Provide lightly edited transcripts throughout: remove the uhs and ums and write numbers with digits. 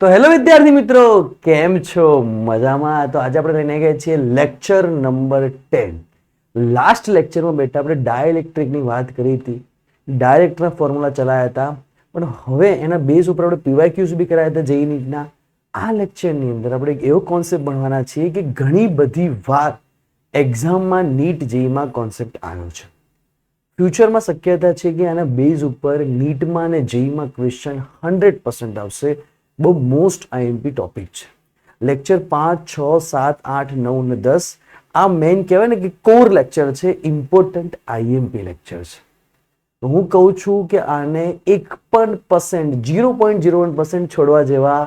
તો હેલો વિદ્યાર્થી મિત્રો, કેમ છો? મજામાં? તો આજે આપણે લઈને ગયા છીએ લેક્ચર નંબર 10. લાસ્ટ લેક્ચરમાં બેટા આપણે ડાયઇલેક્ટ્રિકની વાત કરી હતી, ડાયરેક્ટના ફોર્મ્યુલા ચલાયા હતા, પણ હવે એના બેઝ ઉપર આપણે પીવાયક્યુઝ બી કરાયા હતા જેઈ નીટના. આ લેક્ચરની અંદર આપણે એક એવો કોન્સેપ્ટ ભણવાના છીએ કે ઘણી બધી વાર એક્ઝામમાં નીટ જેઈમાં કોન્સેપ્ટ આવ્યો છે. ફ્યુચરમાં શક્યતા છે કે આના બેઝ ઉપર નીટમાં અને જેઈમાં ક્વેશ્ચન 100% આવશે. બહુ મોસ્ટ આઈએમપી ટોપિક છે. લેક્ચર 5, 6, 7, 8, 9 અને 10 આ મેઇન કહેવાય ને કે કોર લેક્ચર છે, ઇમ્પોર્ટન્ટ આઈએમપી લેક્ચર છે. તો હું કહું છું કે આને 1% 0.01% છોડવા જેવા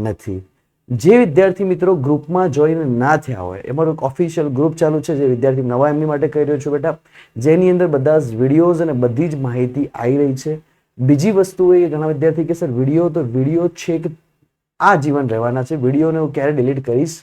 નથી. જે વિદ્યાર્થી મિત્રો ગ્રુપમાં જોઈન ના થયા હોય, એમાં એક ઓફિશિયલ ગ્રુપ ચાલુ છે જે વિદ્યાર્થી નવા એમની માટે કહી રહ્યો છું બેટા, જેની અંદર બધા જ વિડીયોઝ અને બધી જ માહિતી આવી રહી છે. બીજી વસ્તુ એ ઘણા વિદ્યાર્થી કે સર વિડીયો છે કે આ જીવન રહેવાના છે, વિડીયોને હું ક્યારે ડિલીટ કરીશ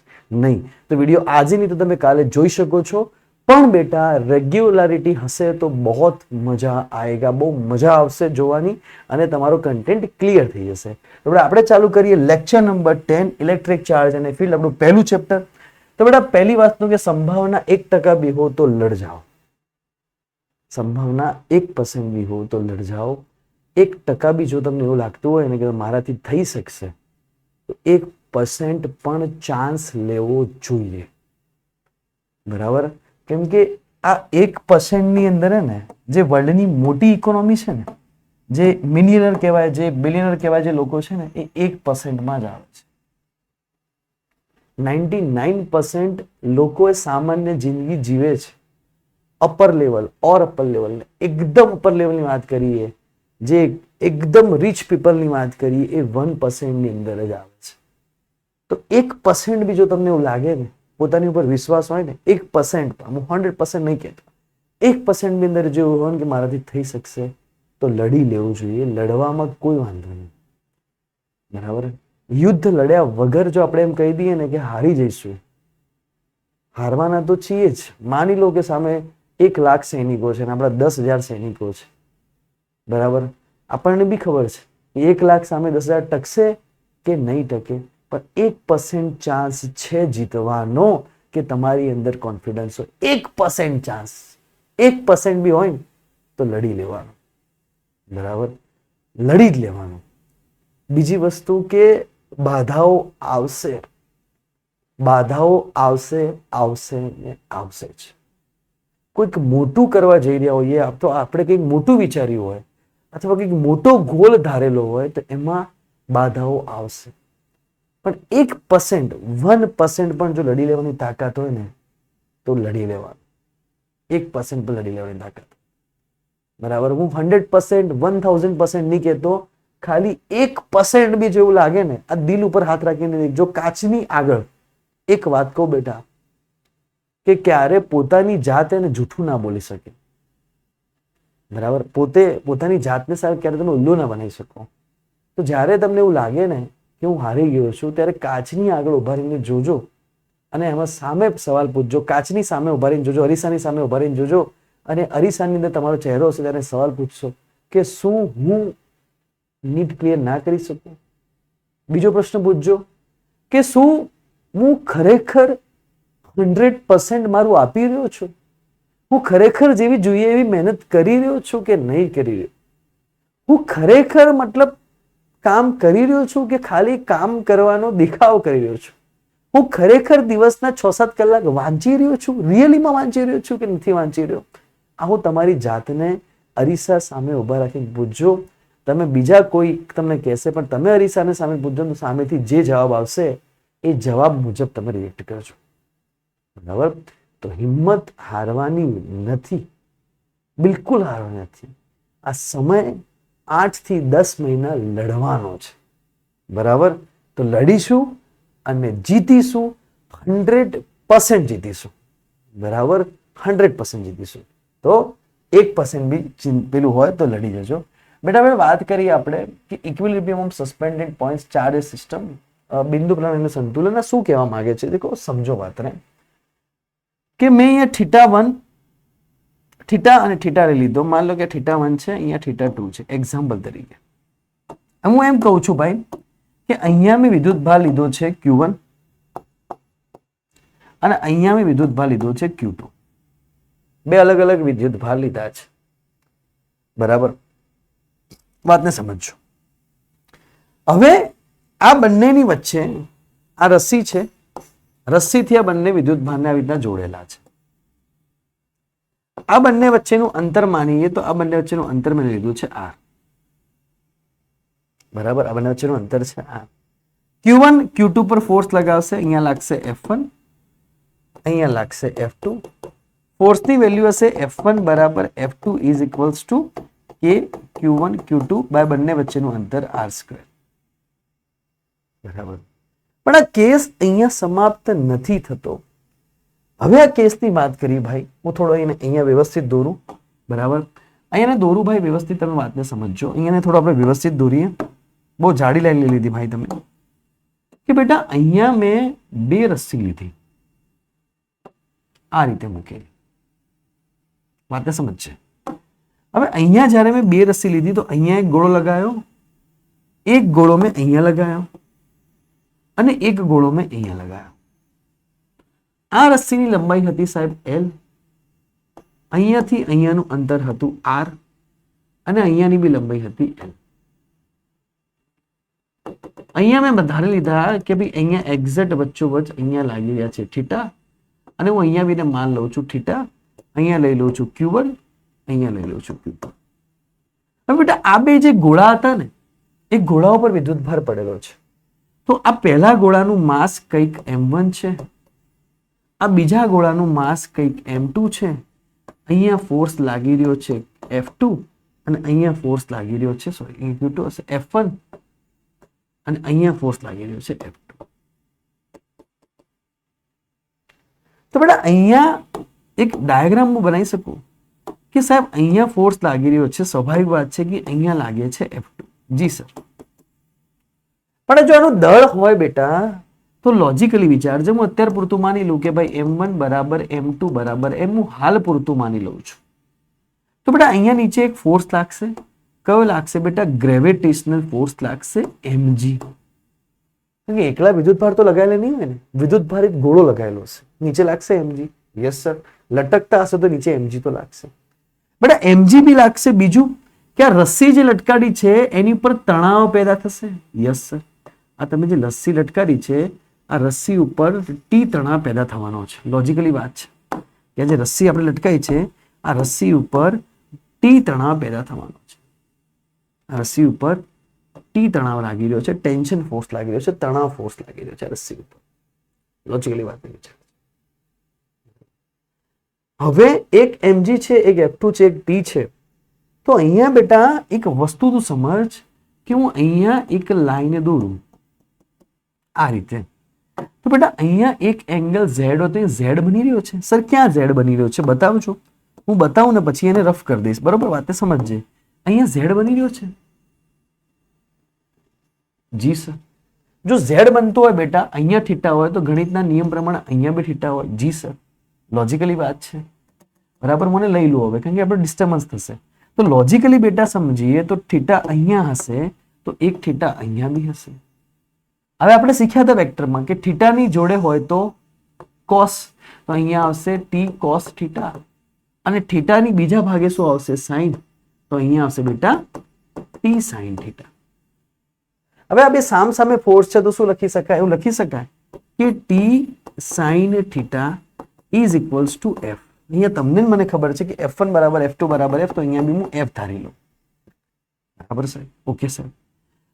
નહીં. તો વિડીયો આજે નહીં તો તમે કાલે જોઈ શકો છો, પણ બેટા રેગ્યુલારિટી હશે તો બહુ મજા આएगा, બહુ મજા આવશે જોવાની અને તમારો કન્ટેન્ટ ક્લિયર થઈ જશે. તો આપણે ચાલુ કરીએ લેક્ચર નંબર 10, ઇલેક્ટ્રિક ચાર્જ અને ફિલ્ડ, આપણું પહેલું ચેપ્ટર. તો બેટા પહેલી વાતનું કે સંભાવના 1% બી હો તો લડ જાઓ. સંભાવના 1% બી હો તો લડ જાઓ. 1% બી જો તમને એવું લાગતું હોય ને કે મારાથી થઈ શકશે તો 1% પણ ચાન્સ લેવો જોઈએ, બરાબર? કેમ કે આ 1% ની અંદર ને જે વર્લ્ડની મોટી ઇકોનોમી છે ને, જે મિલિયનર કહેવાય, જે બિલિયનર કહેવાય, જે લોકો છે ને એ 1% માં જ આવે છે. 99% લોકો એ સામાન્ય જિંદગી જીવે છે. અપર લેવલ અપર લેવલ, એકદમ અપર લેવલની વાત કરીએ, જે એકદમ રીચ પીપલની વાત કરીએ, એ 1% ની અંદર જ આવે છે. તો 1% બી જો તમને એવું લાગે ને, પોતાની ઉપર વિશ્વાસ હોય ને, 1%, હું 100% નહીં કહેતો, 1% ની અંદર જો હોય કે મારાથી થઈ શકશે તો લડી લેવું જોઈએ. લડવામાં કોઈ વાંધો નહીં, બરાબર? યુદ્ધ લડ્યા વગર જો આપણે એમ કહી દઈએ ને કે હારી જઈશું, હારવાના તો છીએ જ. માની લો કે સામે 1 લાખ સૈનિકો છે અને આપણા 10,000 સૈનિકો છે, બરાબર? આપણને બી ખબર છે કે 1 લાખ સામે 10,000 ટકશે કે નહીં ટકે, પણ 1% ચાન્સ છે જીતવાનો કે તમારી અંદર કોન્ફિડન્સ હોય. 1% ચાન્સ, 1% બી હોય ને તો લડી લેવાનું, બરાબર? લડી જ લેવાનું. બીજી વસ્તુ કે બાધાઓ આવશે, બાધાઓ આવશે, આવશે ને આવશે જ. કોઈક મોટું કરવા જઈ રહ્યા હોઈએ, તો આપણે કંઈક મોટું વિચાર્યું હોય અથવા કંઈક મોટો ગોલ ધારેલો હોય તો એમાં બાધાઓ આવશે. પણ 1% પણ જો લડી લેવાની તાકાત હોય ને તો લડી લેવાનું. 1% પણ લડી લેવાની તાકાત, બરાબર? હું 100%, 1000% નહીં કહેતો, ખાલી 1% બી જેવું લાગે ને, આ દિલ ઉપર હાથ રાખીને જો કાચની આગળ એક વાત કહું બેટા, કે ક્યારે પોતાની જાત એને જૂઠું ના બોલી શકે, બરાબર? પોતાની જાતને સાહેબ ક્યારે તમે ઉલ્લુ ના બનાવી શકો. તો જ્યારે તમને એવું લાગે ને કે હું હારી ગયો છું, ત્યારે કાચની આગળ ઉભા રહીને જોજો અને એમાં સામે સવાલ પૂછજો. કાચની સામે ઉભા રહીને જોજો, અરીસાની સામે ઉભા રહીને જોજો, અને અરીસાની અંદર તમારો ચહેરો હશે ત્યારે સવાલ પૂછશો કે શું હું નીટ ક્લિયર ના કરી શકું? બીજો પ્રશ્ન પૂછજો કે શું હું ખરેખર 100% મારું આપી રહ્યો છું? હું ખરેખર જેવી જોઈએ એવી મહેનત કરી રહ્યો છું કે નહીં કરી રહ્યો? હું ખરેખર મતલબ કામ કરી રહ્યો છું કે ખાલી કામ કરવાનો દેખાવ કરી રહ્યો છું? હું ખરેખર દિવસના 6-7 કલાક વાંચી રહ્યો છું, રિયલીમાં વાંચી રહ્યો છું કે નથી વાંચી રહ્યો? આવું તમારી જાતને અરીસા સામે ઉભા રાખીને પૂછજો. તમે બીજા કોઈ તમને કહેશે, પણ તમે અરીસાને સામે પૂછજો તો સામેથી જે જવાબ આવશે એ જવાબ મુજબ તમે રિએક્ટ કરજો, બરાબર? તો હિંમત હારવાની નથી, બિલકુલ હારવાની નથી. આ સમય 8 થી 10 મહિના લડવાનો છે, બરાબર? તો લડીશું અને જીતીશું, 100% જીતીશું, બરાબર? 100% જીતીશું. તો 1% બી પેલું હોય તો લડી જજો. બેટા હવે વાત કરીએ આપણે કે equilibrium of suspended points charge system, બિંદુ પ્રણાલીનું સંતુલન શું કહેવા માંગે છે? દેખો, સમજો વાતને કે મેં અહીંયા થીટા અને થીટા લઈ લીધો. માન લો કે θ1 છે, અહીંયા θ2 છે, એક્ઝામ્પલ તરીકે. હું એમ કહું છું ભાઈ કે અહીંયા મેં વિદ્યુત ભાર લીધો છે Q1 અને અહીંયા મેં વિદ્યુત ભાર લીધો છે Q2. બે અલગ અલગ વિદ્યુત ભાર લીધા છે. બરાબર, વાતને સમજજો. હવે આ બંનેની વચ્ચે આ રસ્સી છે, રસ્સીથી આ બંને વિદ્યુત ભારને આવી રીતના જોડેલા છે. આ બંને વચ્ચેનું અંતર માનીએ તો આ બંને વચ્ચેનું અંતર મેં લીધું છે R. બરાબર, આ બંને વચ્ચેનું અંતર છે R. Q1 Q2 પર ફોર્સ લગાવશે, અહીંયા લાગશે F1, અહીંયા લાગશે F2. ફોર્સની વેલ્યુ હશે F1 બરાબર F2 is equals to K Q1 Q2 by બંને વચ્ચેનું અંતર R². બરાબર, પણ આ કેસ અહીંયા સમાપ્ત નથી થતો. હવે આ કેસની વાત કરીએ ભાઈ, હું થોડો અહીંયા વ્યવસ્થિત દોરું. બરાબર, અહીંયા દોરું ભાઈ વ્યવસ્થિત, તમે વાતને સમજજો. અહીંયા થોડો આપણે વ્યવસ્થિત દોરીએ. બહુ જાડી લાઈન લઈ લીધી ભાઈ તમે, કે બેટા અહીંયા મેં બે રસ્સી લીધી, આ રીતે મૂકેલી. વાતને સમજશે. હવે અહીંયા જ્યારે મેં બે રસ્સી લીધી તો અહીંયા એક ગોળો લગાવ્યો, એક ગોળો મેં અહીંયા લગાવ્યો અને એક ગોળો મેં અહીંયા લગાવ્યો. આ રસ્સીની લંબાઈ હતી સાહેબ L, અહીંયાથી અહીંયાનું અંતર હતું R અને અહીંયાની બી લંબાઈ હતી L. અહીંયા મેં બધાને લીધા કે ભાઈ અહીંયા એક્ઝેક્ટ વચ્ચોવચ અહીંયા લાગી રહ્યા છે થીટા, અને હું અહીંયા બીને માન લઉં છું થીટા, અહીંયા લઈ લઉં છું Q1, અહીંયા લઈ લઉં છું Q2. હવે બેટા આ બે જે ગોળા હતા ને, એ ગોળા ઉપર વિદ્યુત ભાર પડેલો છે. તો આ પહેલા ગોળાનું માસ કંઈક M1 છે, આ બીજા ગોળાનું માસ કંઈક M2 છે. અહીંયા ફોર્સ લાગી રહ્યો છે F2 અને અહીંયા ફોર્સ લાગી રહ્યો છે Q2 હશે F1 અને અહીંયા ફોર્સ લાગી રહ્યો છે F2. તો બેટા અહીંયા એક ડાયાગ્રામ હું બનાવી શકું કે સાહેબ અહીંયા ફોર્સ લાગી રહ્યો છે, સ્વાભાવિક વાત છે કે અહીંયા લાગે છે F2. જી સર, પણ જો આનું દળ હોય બેટા તો લોજિકલી વિચારજો. હું અત્યારે પૂરતું માની લઉં કે ભાઈ M1 બરાબર M2 બરાબર M, હું હાલ પૂરતું માની લઉં છું. તો બેટા અહીંયા નીચે એક ફોર્સ લાગશે. કયો લાગશે બેટા? ગ્રેવિટેશનલ ફોર્સ લાગશે mg. એકલા વિદ્યુત ભાર તો લગાવેલા નહીં હોય ને, વિદ્યુત ભાર એક ગોળો લગાવેલો હશે, નીચે લાગશે mg. યસ સર, લટકતા હશે તો નીચે mg તો લાગશે. બેટા mg બી લાગશે. બીજું કે આ રસ્સી જે લટકાડી છે એની ઉપર તણાવ પેદા થશે. યસ સર, આ તમે જે રસ્સી લટકાડી છે આ રસ્સી ઉપર ટી તણાવ પેદા થવાનો છે. લોજિકલી વાત છે કે જે રસ્સી આપણે લટકાઈ છે આ રસ્સી ઉપર ટી તણાવ પેદા થવાનો છે. આ રસ્સી ઉપર ટી તણાવ લાગી રહ્યો છે, ટેન્શન ફોર્સ લાગી રહ્યો છે, તણાવ ફોર્સ લાગી રહ્યો છે રસ્સી ઉપર. લોજિકલી વાત છે. હવે એક mg છે, એક F2 છે, એક T છે. તો અહીંયા બેટા એક વસ્તુ તું સમજ કે હું અહીંયા એક લાઈન દોરું આ રીતે. તો બેટા અહીંયા એક એંગલ Z હોય તો Z બની રહ્યો છે. સર ક્યાં Z બની રહ્યો છે બતાવજો. હું બતાવું ને પછી એને રફ કરી દઈશ. બરોબર, વાતે સમજજે. અહીંયા Z બની રહ્યો છે. જી સર, જો Z બનતો હોય બેટા અહીંયા થીટા હોય તો ગણિતના નિયમ પ્રમાણે અહીંયા બી થીટા હોય. જી સર, લોજિકલી વાત છે. બરાબર, મને લઈ લો હવે, કારણ કે આપણે ડિસ્ટર્બન્સ થશે. તો લોજિકલી બેટા સમજીએ તો થીટા અહીંયા હશે તો એક થીટા અહીંયા બી હશે. હવે આપણે શીખ્યા હતા વેક્ટરમાં કે થીટાની જોડે હોય તો કોસ, તો અહીંયા આવશે ટી કોસ થીટા, અને થીટાની બીજા ભાગે શું આવશે? સાઇન, તો અહીંયા આવશે બેટા ટી સાઇન થીટા. હવે આ બે સામ સામે ફોર્સ છે તો શું લખી શકાય? એવું લખી શકાય કે T sine theta is equals to F. અહીંયા તમને મને ખબર છે કે F1 બરાબર F2 બરાબર F, તો અહીંયા બી હું F ધારી લઉં. બરાબર સાહેબ? ઓકે સાહેબ.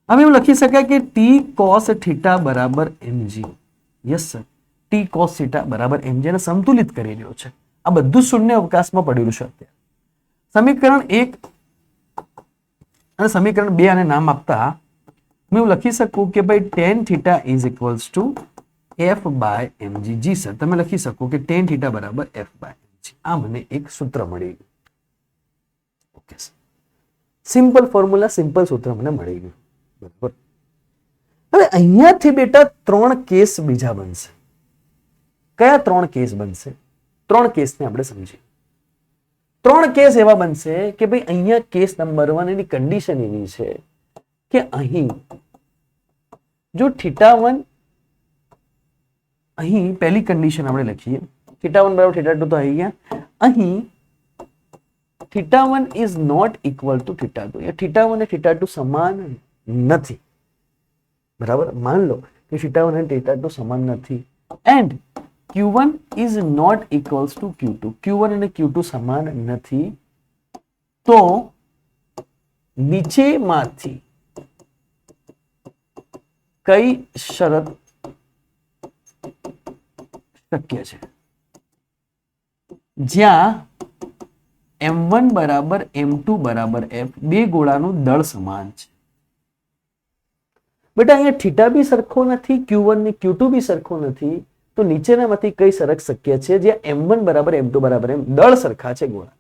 હવે એવું લખી શકાય કે ટી કોસ થીટા બરાબર mg. Yes sir, T cos theta બરાબર mg ને સંતુલિત કરી રહ્યો છે. આ બધું શૂન્ય અવકાશમાં પડેલું છે અત્યારે. સમીકરણ 1 અને સમીકરણ 2 આને નામ આપતા હું એવું લખી શકું કે ભાઈ tan theta is equals to F by mg. જી સર, તમે લખી શકો કે tan થીટા બરાબર F બાય mg. આ મને એક સૂત્ર મળી ગયું. Okay sir, simple formula, simple સૂત્ર મને મળી ગયું. બરાબર. હવે અહીંયાથી બેટા 3 કેસ બીજા બનશે. કયા 3 કેસ બનશે? 3 કેસને આપણે સમજીએ. 3 કેસ એવા બનશે કે ભાઈ અહીંયા કેસ નંબર 1 એની કન્ડિશન એવી છે કે અહીં જો θ1 અહીં પહેલી કન્ડિશન આપણે લખીએ, θ1 બરાબર θ2 તો આવી ગયા. અહીં θ1 ઇઝ નોટ ઇક્વલ ટુ θ2. θ1 અને θ2 સમાન નથી. બરાબર, માન લો કે θ1 અને θ2 સમાન નથી. And Q1 is not equals to Q2. Q1 અને Q2 સમાન નથી. તો નીચેમાંથી કઈ શરત શક્ય છે જ્યાં M1 બરાબર M2 બરાબર F બે ગોળાનું દળ સમાન છે? બેટા અહીંયા થીટા બી સરખો નથી, Q1 ને Q2 બી સરખો નથી. તો નીચેનામાંથી કઈ શરત શક્ય છે જ્યાં M1 બરાબર M2 બરાબર M દળ સરખા છે ગોળા?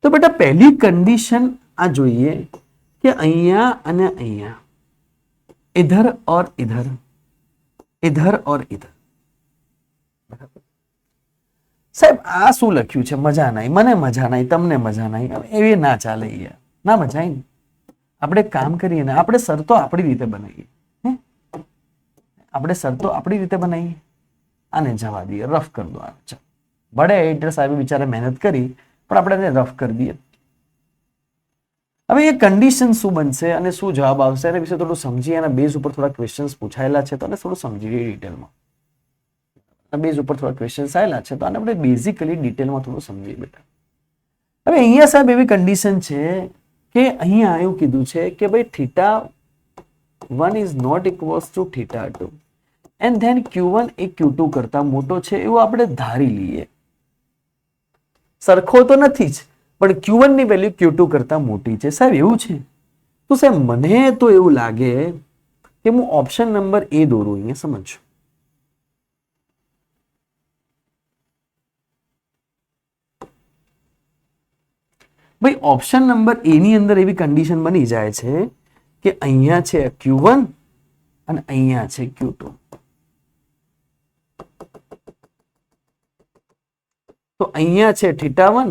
તો બેટા પહેલી કન્ડિશન આ જોઈએ કે અહીંયા અને અહીંયા इधर और इधर, इधर और इधर. સાહેબ આ શું લખ્યું છે? મજા નહીં, મને મજા નહીં, તમને મજા નહીં, એવી ના ચાલે યાર, ના મજા આવી. આપણે કામ કરીએ ને, આપણે શરતો આપણી રીતે બનાવીએ. આપણે શરતો આપણી રીતે બનાવીએ. આને જવા દઈએ, રફ કરી દો. ચાલો, બડે એડિટર સાહેબ બિચારે મહેનત કરી, પણ આપણે એને રફ કરી દઈએ. હવે એ કન્ડિશન શું બનશે અને શું જવાબ આવશે એના વિશે થોડું સમજીએ. એના બેઝ ઉપર થોડા ક્વેશ્ચન્સ પૂછાયેલા છે તો એને થોડું સમજીએ ડિટેલમાં. બેઝ ઉપર થોડા ક્વેશ્ચન્સ આવેલા છે તો આને આપણે બેઝિકલી ડિટેલમાં થોડું સમજીએ બેટા. હવે અહીંયા સાહેબ એવી કન્ડિશન છે કે અહીંયા એવું કીધું છે કે ભાઈ θ1 is not equals to θ2 and then Q1 એ Q2 કરતા મોટો છે એવું આપણે ધારી લઈએ. સરખો તો નથી જ, પણ Q1 ની વેલ્યુ Q2 કરતા મોટી છે. સાહેબ એવું છે? તો સાહેબ મને તો એવું લાગે કે હું ઓપ્શન નંબર A દોરું. અહીંયા સમજો. ભાઈ ઓપ્શન નંબર A ની અંદર એવી કન્ડિશન બની જાય છે કે અહીંયા છે Q1 અને અહીંયા છે Q2. તો અહીંયા છે θ1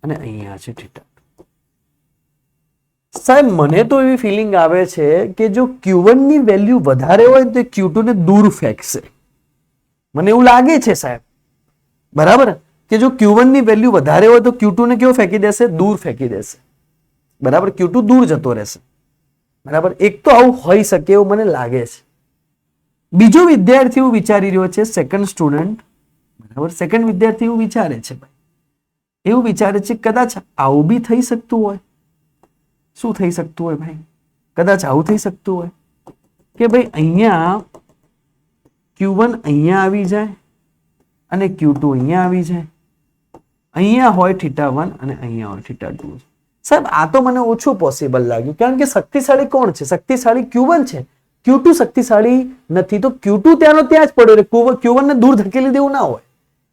અને અહીંયા છે θ2. સાહેબ મને તો એવી ફિલિંગ આવે છે કે જો Q1 ની વેલ્યુ વધારે હોય તો Q2 ને દૂર ફેંકશે. મને એવું લાગે છે સાહેબ. બરાબર, કે જો Q1 ની વેલ્યુ વધારે હોય તો Q2 ને કેવો ફેંકી દેશે? દૂર ફેંકી દેશે. બરાબર, Q2 દૂર જતો રહેશે. બરાબર, એક તો આવું હોઈ શકે એવું મને લાગે છે. બીજો વિદ્યાર્થી એવું વિચારી રહ્યો છે, સેકન્ડ સ્ટુડન્ટ. બરાબર, સેકન્ડ વિદ્યાર્થી એવું વિચારે છે ભાઈ, એવું વિચારે છે કદાચ આવું બી થઈ શકતું હોય. શું થઈ શકતું હોય ભાઈ? કદાચ આવું થઈ શકતું હોય કે ભાઈ અહીંયા Q1 અહીંયા આવી જાય અને Q2 અહીંયા આવી જાય. અહીંયા હોય θ1 અને અહીંયા હોય θ2. સાહેબ આ તો મને ઓછું પોસિબલ લાગ્યું, કારણ કે શક્તિશાળી કોણ છે? શક્તિશાળી Q1 છે. Q2 શક્તિશાળી નથી, તો Q2 ત્યાંનો ત્યાં જ પડ્યો. Q1 ને દૂર ધકેલી દેવું ના હોય.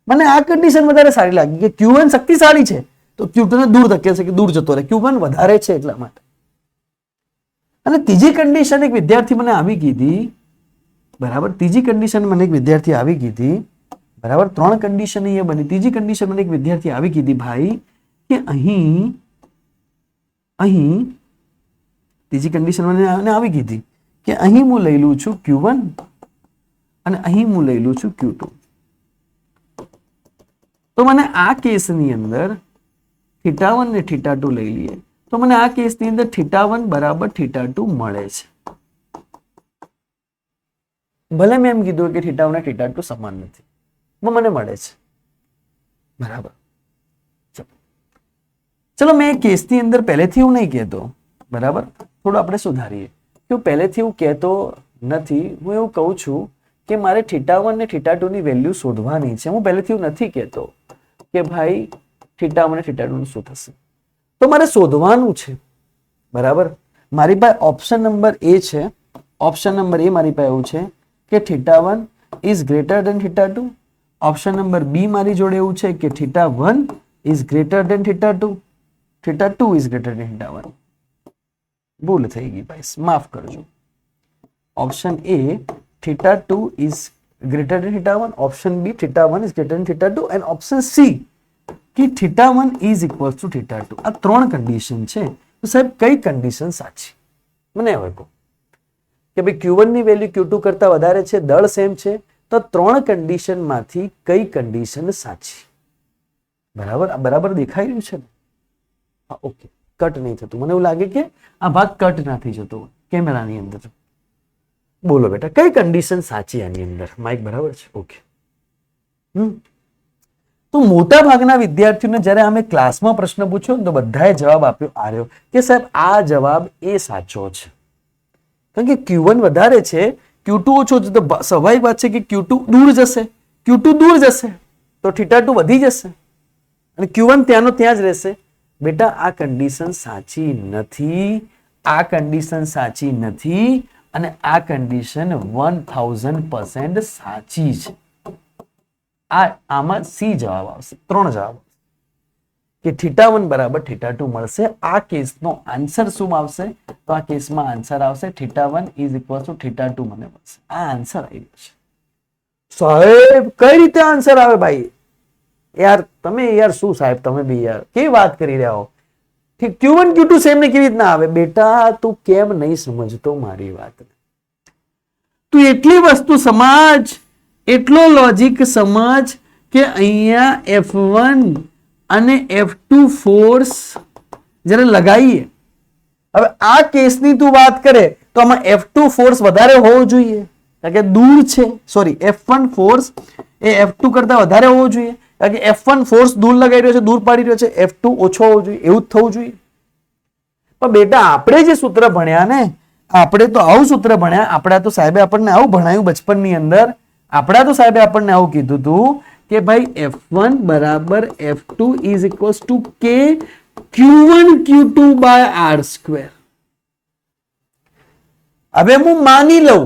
મને આ કન્ડિશન વધારે સારી લાગી કે Q1 શક્તિશાળી છે તો Q2 ને દૂર ધકેલશે કે દૂર જતો રહે. Q1 વધારે છે એટલા માટે. અને ત્રીજી કન્ડિશન એક વિદ્યાર્થી મને આવી કીધી. બરાબર, ત્રીજી કન્ડિશન મને એક વિદ્યાર્થી આવી કીધી. બરાબર, ત્રણ કન્ડિશન અહીંયા બની. ત્રીજી કન્ડિશન મને એક વિદ્યાર્થી આવી કીધી ભાઈ કે અહીં ત્રીજી કન્ડિશન મને આવી કીધી કે અહીં હું લઈ લઉં છું Q1 અને અહીં હું લઈ લઉં છું Q2. તો મને આ કેસની અંદર θ1 ને θ2 લઈ લઈએ તો મને આ કેસની અંદર θ1 બરાબર θ2 મળે છે. ભલે મેં એમ કીધું કે θ1 અને θ2 સમાન નથી, મને મળે છે. બરાબર, ચલો મેં કેસની અંદર પહેલેથી હું નહીં કહેતો. બરાબર, થોડું આપણે સુધારીએ કે હું પહેલેથી હું કહેતો નથી. હું એવું કહું છું કે મારે θ1 અને θ2 ની વેલ્યુ શોધવાની છે. હું પહેલેથી હું નથી કહેતો કે ભાઈ θ1 અને θ2 નું શું થશે. તો મારે શોધવાનું છે. બરાબર, મારી પાસે ઓપ્શન નંબર A છે. ઓપ્શન નંબર A મારી પાસે એવું છે કે θ1 is greater than θ2. Option number B મારી જોડે એવું છે કે θ1 is greater than θ2. θ2 is greater than θ1. ભૂલ થઈ ગઈ ભાઈ, માફ કરજો. Option A θ2 is greater than θ1. Option B θ1 is greater than θ2 and option C કે θ1 ઇઝ ઇક્વલ ટુ θ2. આ ત્રણ કન્ડિશન છે. તો સાહેબ કઈ કન્ડિશન સાચી? મને હવે કહો કે ભાઈ Q1 ની વેલ્યુ Q2 કરતા વધારે છે, દળ સેમ છે, તો 3 કન્ડિશન માંથી કઈ કન્ડિશન સાચી? બરાબર, બરાબર દેખાઈ રહ્યું છે ને? હા, ઓકે, કટ નહીં થતું. મને એવું લાગે કે આ ભાગ કટ નથી જતો કેમેરાની અંદર. બોલો બેટા, કઈ કન્ડિશન સાચી આની અંદર? માઇક બરાબર છે? ઓકે. તો મોટા ભાગના વિદ્યાર્થીઓને જ્યારે અમે ક્લાસમાં પ્રશ્ન પૂછ્યો તો બધાએ જવાબ આપ્યો આર્યો કે સાહેબ આ જવાબ એ સાચો છે. કારણ કે Q1 વધારે છે, Q2 ઓછો છે, તો સ્વાભાવિક વાત છે કે Q2 દૂર જશે, Q2 દૂર જશે તો θ2 વધી જશે અને Q1 ત્યાંનો ત્યાં જ રહેશે. બેટા આ કન્ડિશન સાચી નથી, આ કન્ડિશન સાચી નથી અને આ કન્ડિશન 1000% સાચી છે. આમાં સી જવાબ આવશે. 3 જવાબ કે θ1 બરાબર θ2 મળશે. આ કેસનો આન્સર શું આવશે? તો આ કેસમાં આન્સર આવશે θ1 ઇઝ ઇક્વલ ટુ θ2 મને મળશે. આ આન્સર આવી છે. સાહેબ કઈ રીતે આન્સર આવે ભાઈ? યાર તમે યાર શું સાહેબ તમે બી યાર કેવી વાત કરી રહ્યા હો? Q1 Q2 સેમ ને કેવી રીતના આવે? બેટા તું કેમ નહીં સમજતો મારી વાત? તું એટલી વસ્તુ સમજ, એટલો લોજિક સમજ કે અહીંયા F1 અને F2 ફોર્સ જ્યારે લગાવીએ, હવે આ કેસની તું વાત કરે તો આમાં F2 ફોર્સ વધારે હોવો જોઈએ કારણ કે દૂર છે. સોરી, F1 ફોર્સ એ F2 કરતા વધારે હોવો જોઈએ કારણ કે F1 ફોર્સ દૂર લગાવી રહ્યો છે, દૂર પાડી રહ્યો છે, F2 ઓછો હોવો જોઈએ, એવું જ થવું જોઈએ. પણ બેટા આપણે જે સૂત્ર ભણ્યા ને, આપણે તો આવું સૂત્ર ભણ્યા, આપણા તો સાહેબે આપણને આવું ભણાયું બચપનની અંદર. આપણા તો સાહેબે આપણને આવું કીધું હતું કે ભાઈ F1 બરાબર F2 is equals to K Q1 Q2 by R square. હવે હું માની લઉં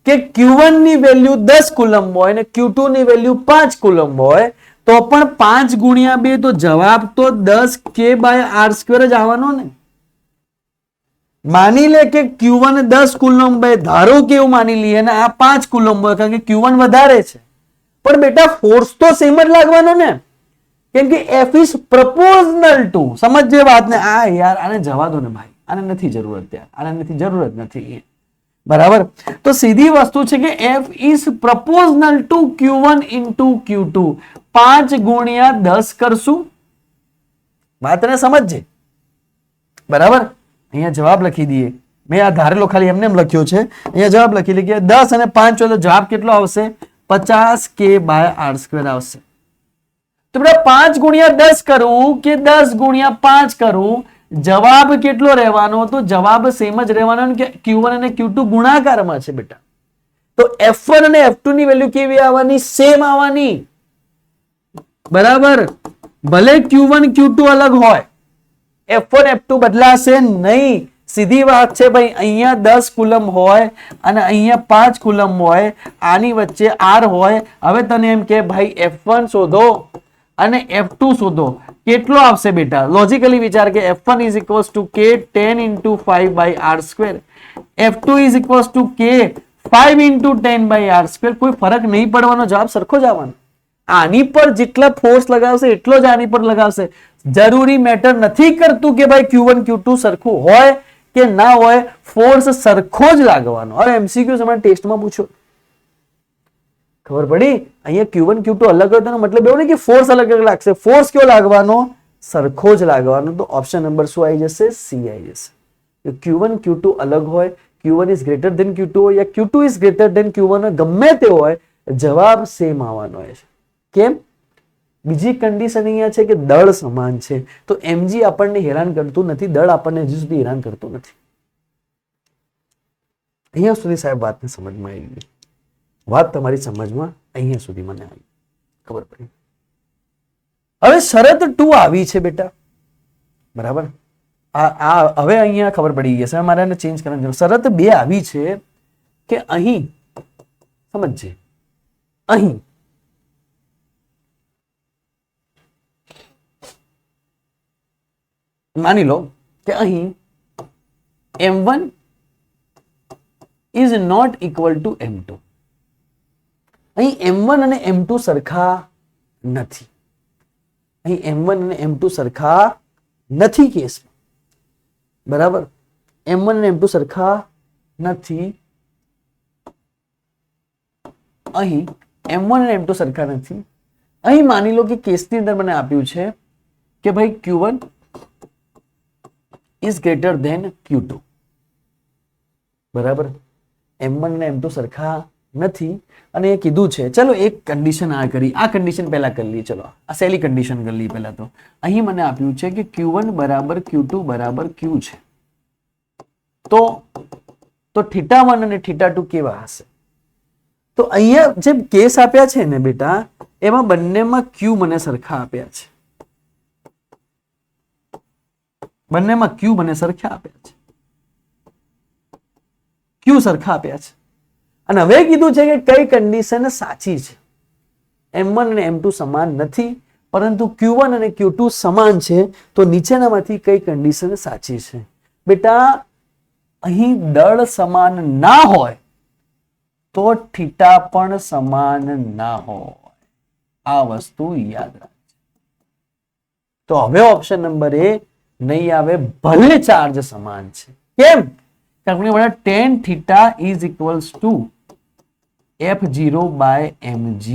કે Q1 ની વેલ્યુ 10 કુલમ્બ હોય ને Q2 ની વેલ્યુ 5 કુલમ્બ હોય તો પણ 5 ગુણ્યા 2 તો જવાબ તો 10 K બાય R સ્ક્વેર જ આવવાનો ને. માની લે કે Q1 10 કુલમ્બ હોય, ધારો કે એવું માની લઈએ અને આ 5 કુલમ્બ હોય કારણ કે Q1 વધારે છે, પણ બેટા ફોર્સ તો સેમ જ લાગવાનો ને કેમ કે F ઇઝ પ્રપોઝનલ ટુ. સમજજે વાતને. આ યાર આને જવા દો ને ભાઈ, આને નથી જરૂરત યાર, આને નથી જરૂરત નથી. બરાબર, તો સીધી વસ્તુ છે કે F is proportional two Q1 into Q2. 5 ગુણ્યા 10 કરશું. વાતને સમજજે. બરાબર, અહીંયા જવાબ લખી દઈએ. મેં આ ધારેલો ખાલી એમને એમ લખ્યો છે. અહીંયા જવાબ લખી લઈએ 10 અને 5 હોય તો જવાબ કેટલો આવશે? 50K બાય R સ્ક્વેર આવશે. તો બેટા 5 ગુણ્યા 10 કરું કે 10 ગુણ્યા 5 કરું, જવાબ કેટલો રહેવાનો? તો જવાબ સેમ જ રહેવાનો કે Q1 અને Q2 ગુણાકારમાં છે બેટા. તો F1 અને F2 ની વેલ્યુ કેવી આવવાની? સેમ આવવાની. બરાબર, ભલે Q1 Q2 અલગ હોય, F1 F2 બદલાશે નહીં. સીધી વાત છે ભાઈ. અહીંયા 10 કુલમ હોય અને અહીંયા 5 કુલમ હોય, આની વચ્ચે R હોય. હવે તને એમ કે ભાઈ F1 શોધો અને F2 શોધો, કેટલો આવશે બેટા? લોજિકલી વિચાર કે F1 is equals to K 10 into 5 by R square, F2 is equals to K 5 into 10 by R square. કોઈ ફરક નહીં પડવાનો, જવાબ સરખો જ આવવાનો. આની પર જેટલા ફોર્સ લગાવશે એટલો જ આની પર લગાવશે. જરૂરી મેટર નથી કરતું કે ભાઈ Q1 Q2 સરખું હોય કે ના હોય, ફોર્સ સરખો જ લાગવાનો. હવે MCQ તમારે ટેસ્ટમાં પૂછો, ખબર પડી? અહીંયા Q1 Q2 અલગ હોય તો મતલબ એવું નહીં કે ફોર્સ અલગ અલગ લાગશે. ફોર્સ કેવો લાગવાનો? સરખો જ લાગવાનો. તો ઓપ્શન નંબર શું આવી જશે? સી આવી જશે. Q1 Q2 અલગ હોય, Q1 is greater than Q2 હોય યા Q2 is greater than Q1 હોય, ગમે તે હોય, જવાબ સેમ આવવાનો હોય છે. કેમ? બીજી કન્ડિશન અહીંયા છે કે દળ સમાન છે. તો mg આપણને હેરાન કરતું નથી, દળ આપણને હજી સુધી હેરાન કરતું નથી. અહીંયા સુધી સાહેબ વાતને સમજમાં આવી ગઈ. વાત તમારી સમજમાં અહીંયા સુધી મને આવી, ખબર પડી. હવે શરત 2 આવી છે બેટા. બરાબર, હવે અહીંયા ખબર પડી ગઈ છે. મારે એને ચેન્જ કરવાની જરૂર. શરત 2 આવી છે કે અહીં સમજજે, અહીં માની લો કે અહીં M1 is not equal to M2. અહીં M1 અને M2 સરખા નથી. અહીં M1 અને M2 સરખા નથી કેસમાં. બરાબર, M1 અને M2 સરખા નથી અહીં M1 અને M2 સરખા નથી. અહીં માની લો કે કેસની અંદર મને આપ્યું છે કે ભાઈ Q1 is greater than Q2. બરાબર, M1 અને M2 સરખા નથી અને એ કીધું છે. ચલો એક કન્ડિશન આ કરી, આ કન્ડિશન પહેલા કરી લઈએ. ચલો આ સહેલી કન્ડિશન કરી લઈએ પહેલા. તો અહીં મને આપ્યું છે કે Q1 બરાબર Q2 બરાબર Q છે. તો θ1 અને θ2 કેવા હશે? તો અહીંયા જે કેસ આપ્યા છે ને બેટા, એમાં બંનેમાં Q મને સરખા આપ્યા છે. બંનેમાં Q મને સરખા આપ્યા છે. Q સરખા આપ્યા છે. અને હવે કીધું છે કે કઈ કન્ડિશન સાચી છે. M1 અને M2 સમાન નથી, પરંતુ Q1 અને Q2 સમાન છે. તો નીચેનામાંથી કઈ કન્ડિશન સાચી છે? બેટા, અહીં દળ સમાન ના હોય તો થીટા પણ સમાન ના હોય. આ વસ્તુ યાદ રાખજો. તો હવે ઓપ્શન નંબર એ નહીં આવે, ભલે ચાર્જ સમાન છે. કેમ? કારણ કે tan theta is equals to f0 by mg.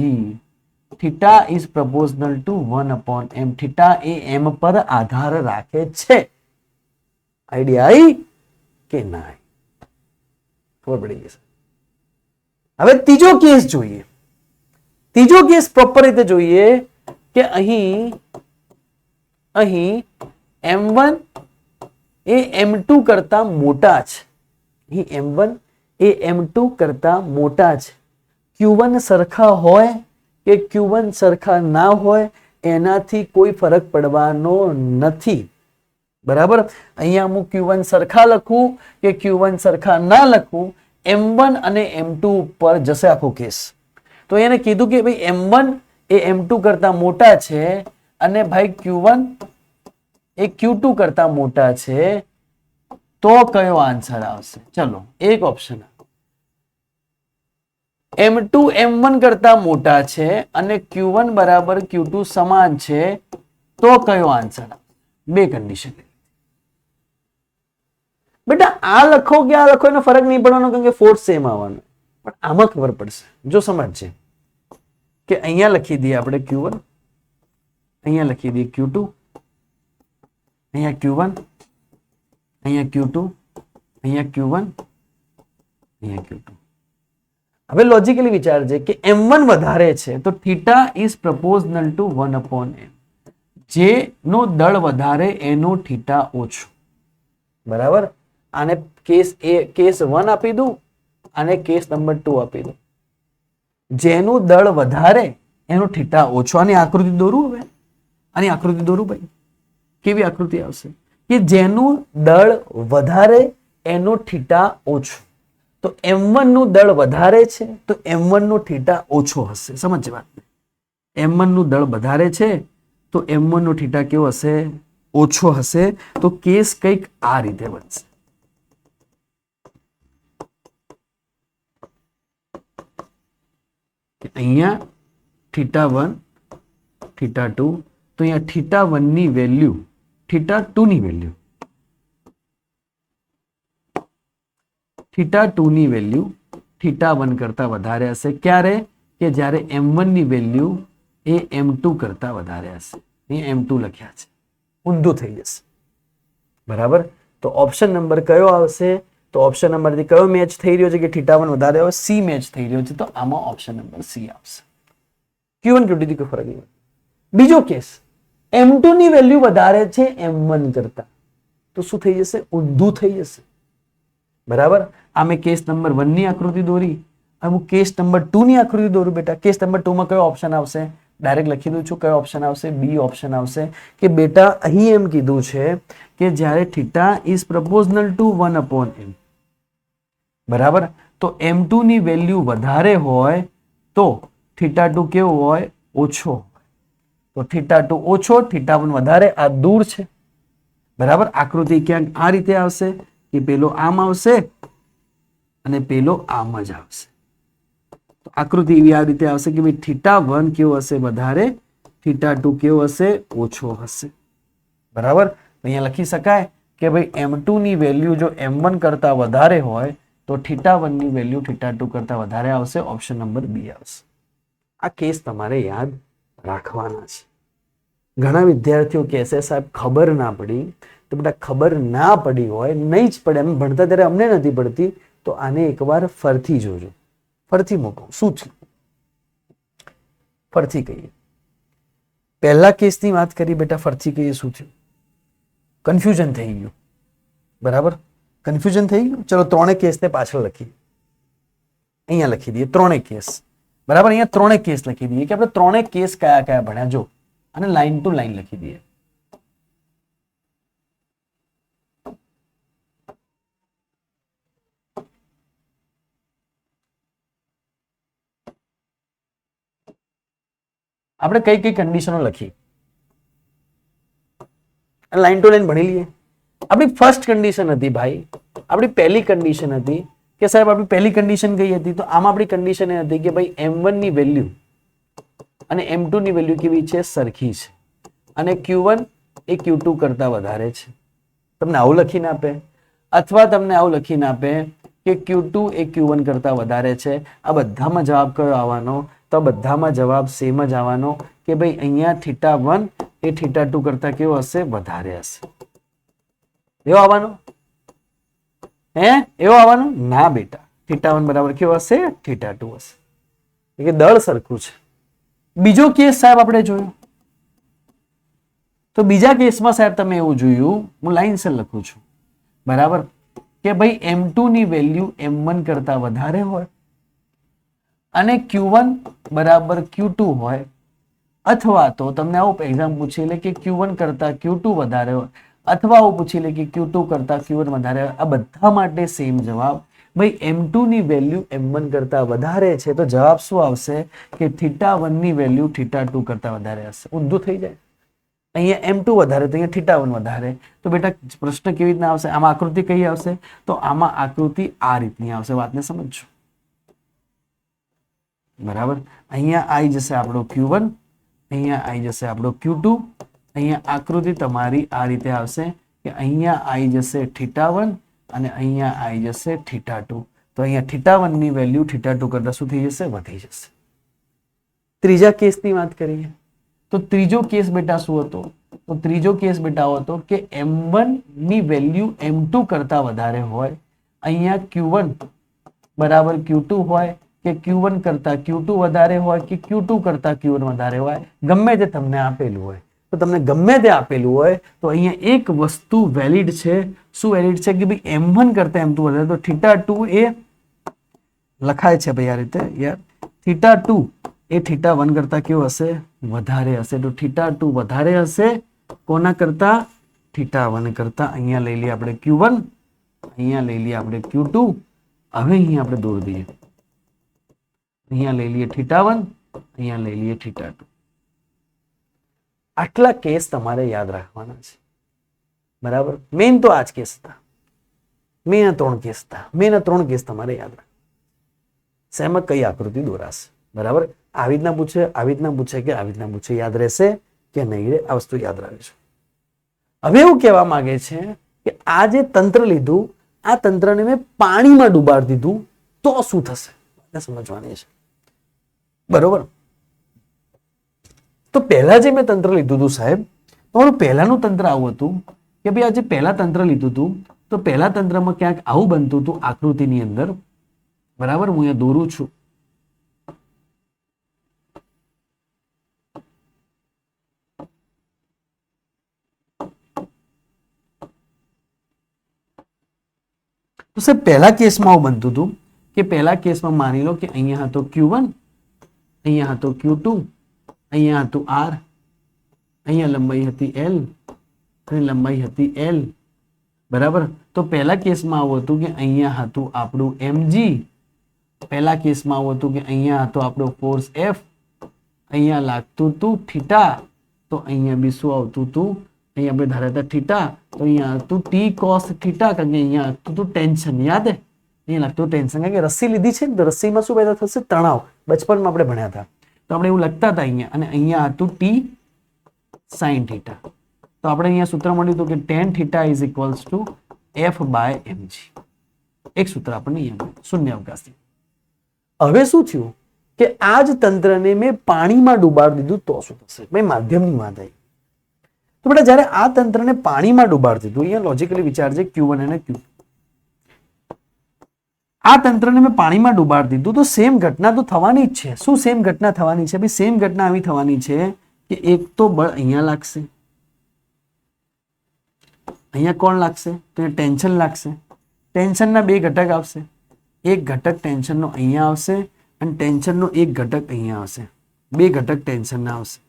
theta is proportional to 1 upon m. theta A m પર આધાર રાખે છે. આઈડિયા આવી કે ના? ખબર પડી ગઈ. હવે ત્રીજો કેસ જોઈએ. ત્રીજો કેસ પ્રોપર રીતે જોઈએ કે અહીં M1 એ M2 કરતા મોટા છે. અહીં M1 એ M2 કરતા મોટા છે. Q1 સરખા હોય કે Q1 સરખા ના હોય એનાથી કોઈ ફરક પડવાનો નથી. બરાબર, અહીંયા હું Q1 સરખા લખું કે Q1 સરખા ના લખું, M1 અને M2 ઉપર જશે આખો કેસ. તો એને કીધું કે ભાઈ M1 એ M2 કરતા મોટા છે અને ભાઈ Q1 એ Q2 કરતા મોટા છે. તો કયો આન્સર આવશે? ચલો એક ઓપ્શન, M2 M1 કરતા મોટા છે અને Q1 બરાબર Q2 સમાન છે. તો કયો આન્સર આવશે? બે કન્ડિશન. બેટા આ લખો કે આ લખો એનો ફરક નહીં પડવાનો, કારણ કે ફોર્સ સેમ આવવાનો. પણ આમાં ખબર પડશે જો સમજશે કે અહીંયા લખી દઈએ આપણે Q1, અહીંયા લખી દઈએ Q2, અહીંયા Q1, અહીંયા Q2, અહીંયા Q1, અહીંયા Q2. હવે લોજિકલી વિચારજે કે M1 વધારે છે તો theta is proportional two 1 upon m. જેનો દળ વધારે એનો થીટા ઓછો. બરાબર, આને કેસ 1 આપી દઉં અને કેસ નંબર 2 આપી દઉં. જેનું દળ વધારે એનો થીટા ઓછો. આની આકૃતિ દોરું. હવે આની આકૃતિ દોરું ભાઈ. કેવી આકૃતિ આવશે? કે જેનું દળ વધારે એનો થીટા ઓછો. તો M1 નું દળ વધારે છે તો M1 નો થીટા ઓછો હશે. સમજે વાત? M1 નું દળ વધારે છે તો M1 નો થીટા કેવો હશે? ઓછો હશે. તો કેસ કંઈક આ રીતે બનશે. અહીંયા θ1 θ2, તો અહીંયા θ1 ની વેલ્યુ θ2 ની વેલ્યુ θ2 ની વેલ્યુ θ1 કરતા વધારે હશે. ક્યારે? કે જ્યારે M1 ની વેલ્યુ એ M2 કરતા વધારે હશે. અહીંયા M2 લખ્યા છે, ઊંધું થઈ જશે. બરાબર, તો ઓપ્શન નંબર કયો આવશે? તો ઓપ્શન નંબરથી કયો મેચ થઈ રહ્યો છે કે θ1 વધારે હોય? સી મેચ થઈ રહ્યો છે. તો આમાં ઓપ્શન નંબર સી આવશે. Q1 Q2 થી કોઈ ફરક નહીં. બીજો કેસ, M2 ની વેલ્યુ વધારે છે M1 કરતા, તો શું થઈ જશે? ઊંધું થઈ જશે. બરાબર, આ મેં કેસ નંબર 1 ની આકૃતિ દોરી. હવે હું કેસ નંબર 2 ની આકૃતિ દોરું. બેટા કેસ નંબર 2 માં કયો ઓપ્શન આવશે? ડાયરેક્ટ લખી દઉં છું. કયો ઓપ્શન આવશે? બી ઓપ્શન આવશે. કે બેટા અહીં એમ કીધું છે કે જ્યારે theta is proportional two 1 upon m. બરાબર, તો M2 ની વેલ્યુ વધારે હોય તો θ2 કેવો હોય? ઓછો. તો θ2 ઓછો, θ1 વધારે. આ દૂર છે. બરાબર, આકૃતિ ક્યાંક આ રીતે આવશે કે પેલો આમ આવશે અને પેલો આમ જ આવશે. તો આકૃતિ એવી આ રીતે આવશે કે ભાઈ θ1 કેવો હશે? વધારે. θ2 કેવો હશે? ઓછો હશે. બરાબર, અહીંયા લખી શકાય કે ભાઈ M2 ની વેલ્યુ જો M1 કરતા વધારે હોય તો θ1 ની વેલ્યુ θ2 કરતા વધારે આવશે. ઓપ્શન નંબર બી આવશે. આ કેસ તમારે યાદ રાખવાના છે. ઘણા વિદ્યાર્થીઓ કહેશે સાહેબ ખબર ના પડી, તો બેટા ખબર ના પડી હોય, નહીં જ પડે, એમ ભણતા ત્યારે અમને નથી પડતી, તો આને એકવાર ફરથી જોજો, ફરથી મૂકો. શું છે ફરથી કહીએ. પહેલા કેસની વાત કરી બેટા, ફરથી કહીએ શું થયું? કન્ફ્યુઝન થઈ ગયું, બરાબર? કન્ફ્યુઝન થઈ ગયું. ચલો ત્રણેય કેસને પાછળ લખીએ, અહીંયા લખી દઈએ ત્રણેય કેસ, બરાબર? અહીંયા ત્રણેય કેસ લખી દઈએ કે આપણે ત્રણેય કેસ કયા કયા ભણ્યા. જો અને લાઈન ટુ લાઈન લખી દઈએ. આપણે કઈ કઈ કન્ડિશનો લખી, લાઈન ટુ લાઈન ભણી લઈએ. આપણી ફર્સ્ટ કન્ડિશન હતી ભાઈ, આપણી પહેલી કન્ડિશન હતી કે સાહેબ આપણી પહેલી કન્ડિશન કઈ હતી? તો આમાં આપણી કન્ડિશન એ હતી કે ભાઈ m1 ની વેલ્યુ અને m2 ની વેલ્યુ કેવી છે? સરખી છે. અને q1 એ q2 કરતા વધારે છે. તમને આવું લખીને આપે, અથવા તમને આવું લખીને આપે કે q2 એ q1 કરતા વધારે છે. આ બધામાં જવાબ કયો આવવાનો? તો બધામાં જવાબ સેમ જ આવવાનો કે ભાઈ અહીંયા θ1 એ θ2 કરતા કેવો હશે? વધારે હશે. એવો આવવાનો? એવો આવવાનો? ના બેટા, θ1 બરાબર કેવો હશે? θ2 હશે. કે દળ સરખું છે. બીજો કેસ સાહેબ આપણે જોયો, તો બીજા કેસમાં સાહેબ તમે એવું જોયું, હું લાઈનસર લખું છું, બરાબર, કે ભાઈ m2 ની વેલ્યુ m1 કરતા વધારે હોય અને q1 બરાબર q2 હોય, અથવા તો તમને આવું એક્ઝામ પૂછી લે કે q1 કરતા q2 વધારે હોય, અથવા આવું પૂછી લે કે q2 કરતા q1 વધારે હોય. આ બધા માટે સેમ જવાબ. ભાઈ m2 ની વેલ્યુ m1 કરતા વધારે છે, તો જવાબ શું આવશે? કે θ1 ની વેલ્યુ θ2 કરતા વધારે હશે. ઊંધું થઈ જાય. અહીંયા m2 વધારે તો અહીંયા θ1 વધારે. તો બેટા પ્રશ્ન કેવી રીતના આવશે? આમાં આકૃતિ કઈ આવશે? તો આમાં આકૃતિ આ રીતની આવશે. વાતને સમજજો, બરાબર? અહીંયા આવી જશે આપણો q1, અહીંયા આવી જશે આપણો q2. અહીંયા આકૃતિ તમારી આ રીતે આવશે કે અહીંયા આવી જશે θ1 અને અહીંયા આવી જશે θ2. તો અહીંયા θ1 ની વેલ્યુ θ2 કરતા શું થઈ જશે? વધી જશે. ત્રીજા કેસની વાત કરીએ, તો ત્રીજો કેસ બેટા શું હતો? તો ત્રીજો કેસ બેટા હતો કે m1 ની વેલ્યુ m2 કરતા વધારે હોય, અહીંયા q1 બરાબર q2 હોય, કે q1 કરતા q2 વધારે હોય, કે q2 કરતા q1 વધારે હોય, ગમે તે તમને આપેલું હોય. તો તમને ગમે તે આપેલું હોય તો અહીંયા એક વસ્તુ વેલિડ છે. શું વેલિડ છે? કે ભાઈ m1 કરતા m2 વધારે, તો θ2 એ લખાય છે ભાઈ આ રીતે યાર, θ2 એ θ1 કરતા કેવું હશે? વધારે હશે. તો θ2 વધારે હશે કોના કરતા? θ1 કરતા. અહીંયા લઈ લઈએ આપણે q1, અહીંયા લઈ લઈએ આપણે q2. હવે અહીંયા આપણે દોરી દઈએ, અહીંયા લઈ લઈએ θ1, અહીંયા લઈ લઈએ θ2. આટલા કેસ તમારે યાદ રાખવાના છે, બરાબર? મેઇન તો આ જ કેસ હતા, મેઇન ત્રણ કેસ હતા. મેઇન ત્રણ કેસ તમારે યાદ રાખવા. શેમાં કઈ આકૃતિ દોરાશે, બરાબર? આવી રીતના પૂછે, આવી રીતના પૂછે કે આવી રીતના પૂછે, યાદ રહેશે કે નહીં રહે? આ વસ્તુ યાદ રાખજો. હવે એવું કહેવા માંગે છે કે આ જે તંત્ર લીધું, આ તંત્રને મેં પાણીમાં ડુબાડી દીધું તો શું થશે? સમજવાની છે, બરોબર? તો પહેલા જે મેં તંત્ર લીધું હતું સાહેબ, તમારું પહેલાનું તંત્ર આવું હતું કે ભાઈ આ જે પહેલા તંત્ર લીધું હતું, તો પહેલા તંત્રમાં ક્યાંક આવું બનતું હતું આકૃતિની અંદર, બરાબર? હું અહીંયા દોરું છું. તો સાહેબ પહેલા કેસમાં આવું બનતું હતું કે પહેલા કેસમાં માની લો કે અહીંયા હતો q1, અહીંયા હતો q2, અહીંયા હતું r, અહીંયા લંબાઈ હતી l અને લંબાઈ હતી l, બરાબર? તો પહેલા કેસમાં આવું હતું કે અહીંયા હતું આપણું mg, પહેલા કેસમાં આવું હતું કે અહીંયા હતો આપણો ફોર્સ f, અહીંયા લાગતું હતું થીટા, તો અહીંયા બી શું આવતું હતું? અહીંયા આપણે ધારતા થીટા, તો અહીંયા હતું t cos થીટા, કારણ કે અહીંયા આવતું હતું ટેન્શન. યાદ હે? અહીંયા લાગતું ટેન્શન, કારણ કે રસ્સી લીધી છે ને, તો રસ્સીમાં શું પેદા થશે? તણાવ. બચપનમાં આપણે ભણ્યા હતા, તો આપણે એવું લખતા હતા અહીંયા. અને અહીંયા હતું t sin થીટા. તો આપણે અહીંયા સૂત્ર મળ્યું હતું કે tan theta is equals to f by mg. એક સૂત્ર આપણને અહીંયા મળ્યું શૂન્યાવકાશથી. હવે શું થયું કે આ જ તંત્રને મેં પાણીમાં ડુબાડી દીધું તો શું થશે? ભાઈ માધ્યમની વાત આવી. તો બેટા જ્યારે આ તંત્રને પાણીમાં ડુબાડી દીધું, અહીંયા લોજિકલી વિચારજે Q1 અને Q2, આ તંત્રને મેં પાણીમાં ડુબાડી દીધું તો સેમ ઘટના તો થવાની જ છે. શું સેમ ઘટના થવાની છે? ભાઈ સેમ ઘટના આવી થવાની છે કે એક તો બળ અહીંયા લાગશે, અહીંયા કોણ લાગશે? તો અહીંયા ટેન્શન લાગશે. ટેન્શનના બે ઘટક આવશે, એક ઘટક ટેન્શનનો અહીંયા આવશે અને ટેન્શનનો એક ઘટક અહીંયા આવશે. બે ઘટક ટેન્શનના આવશે.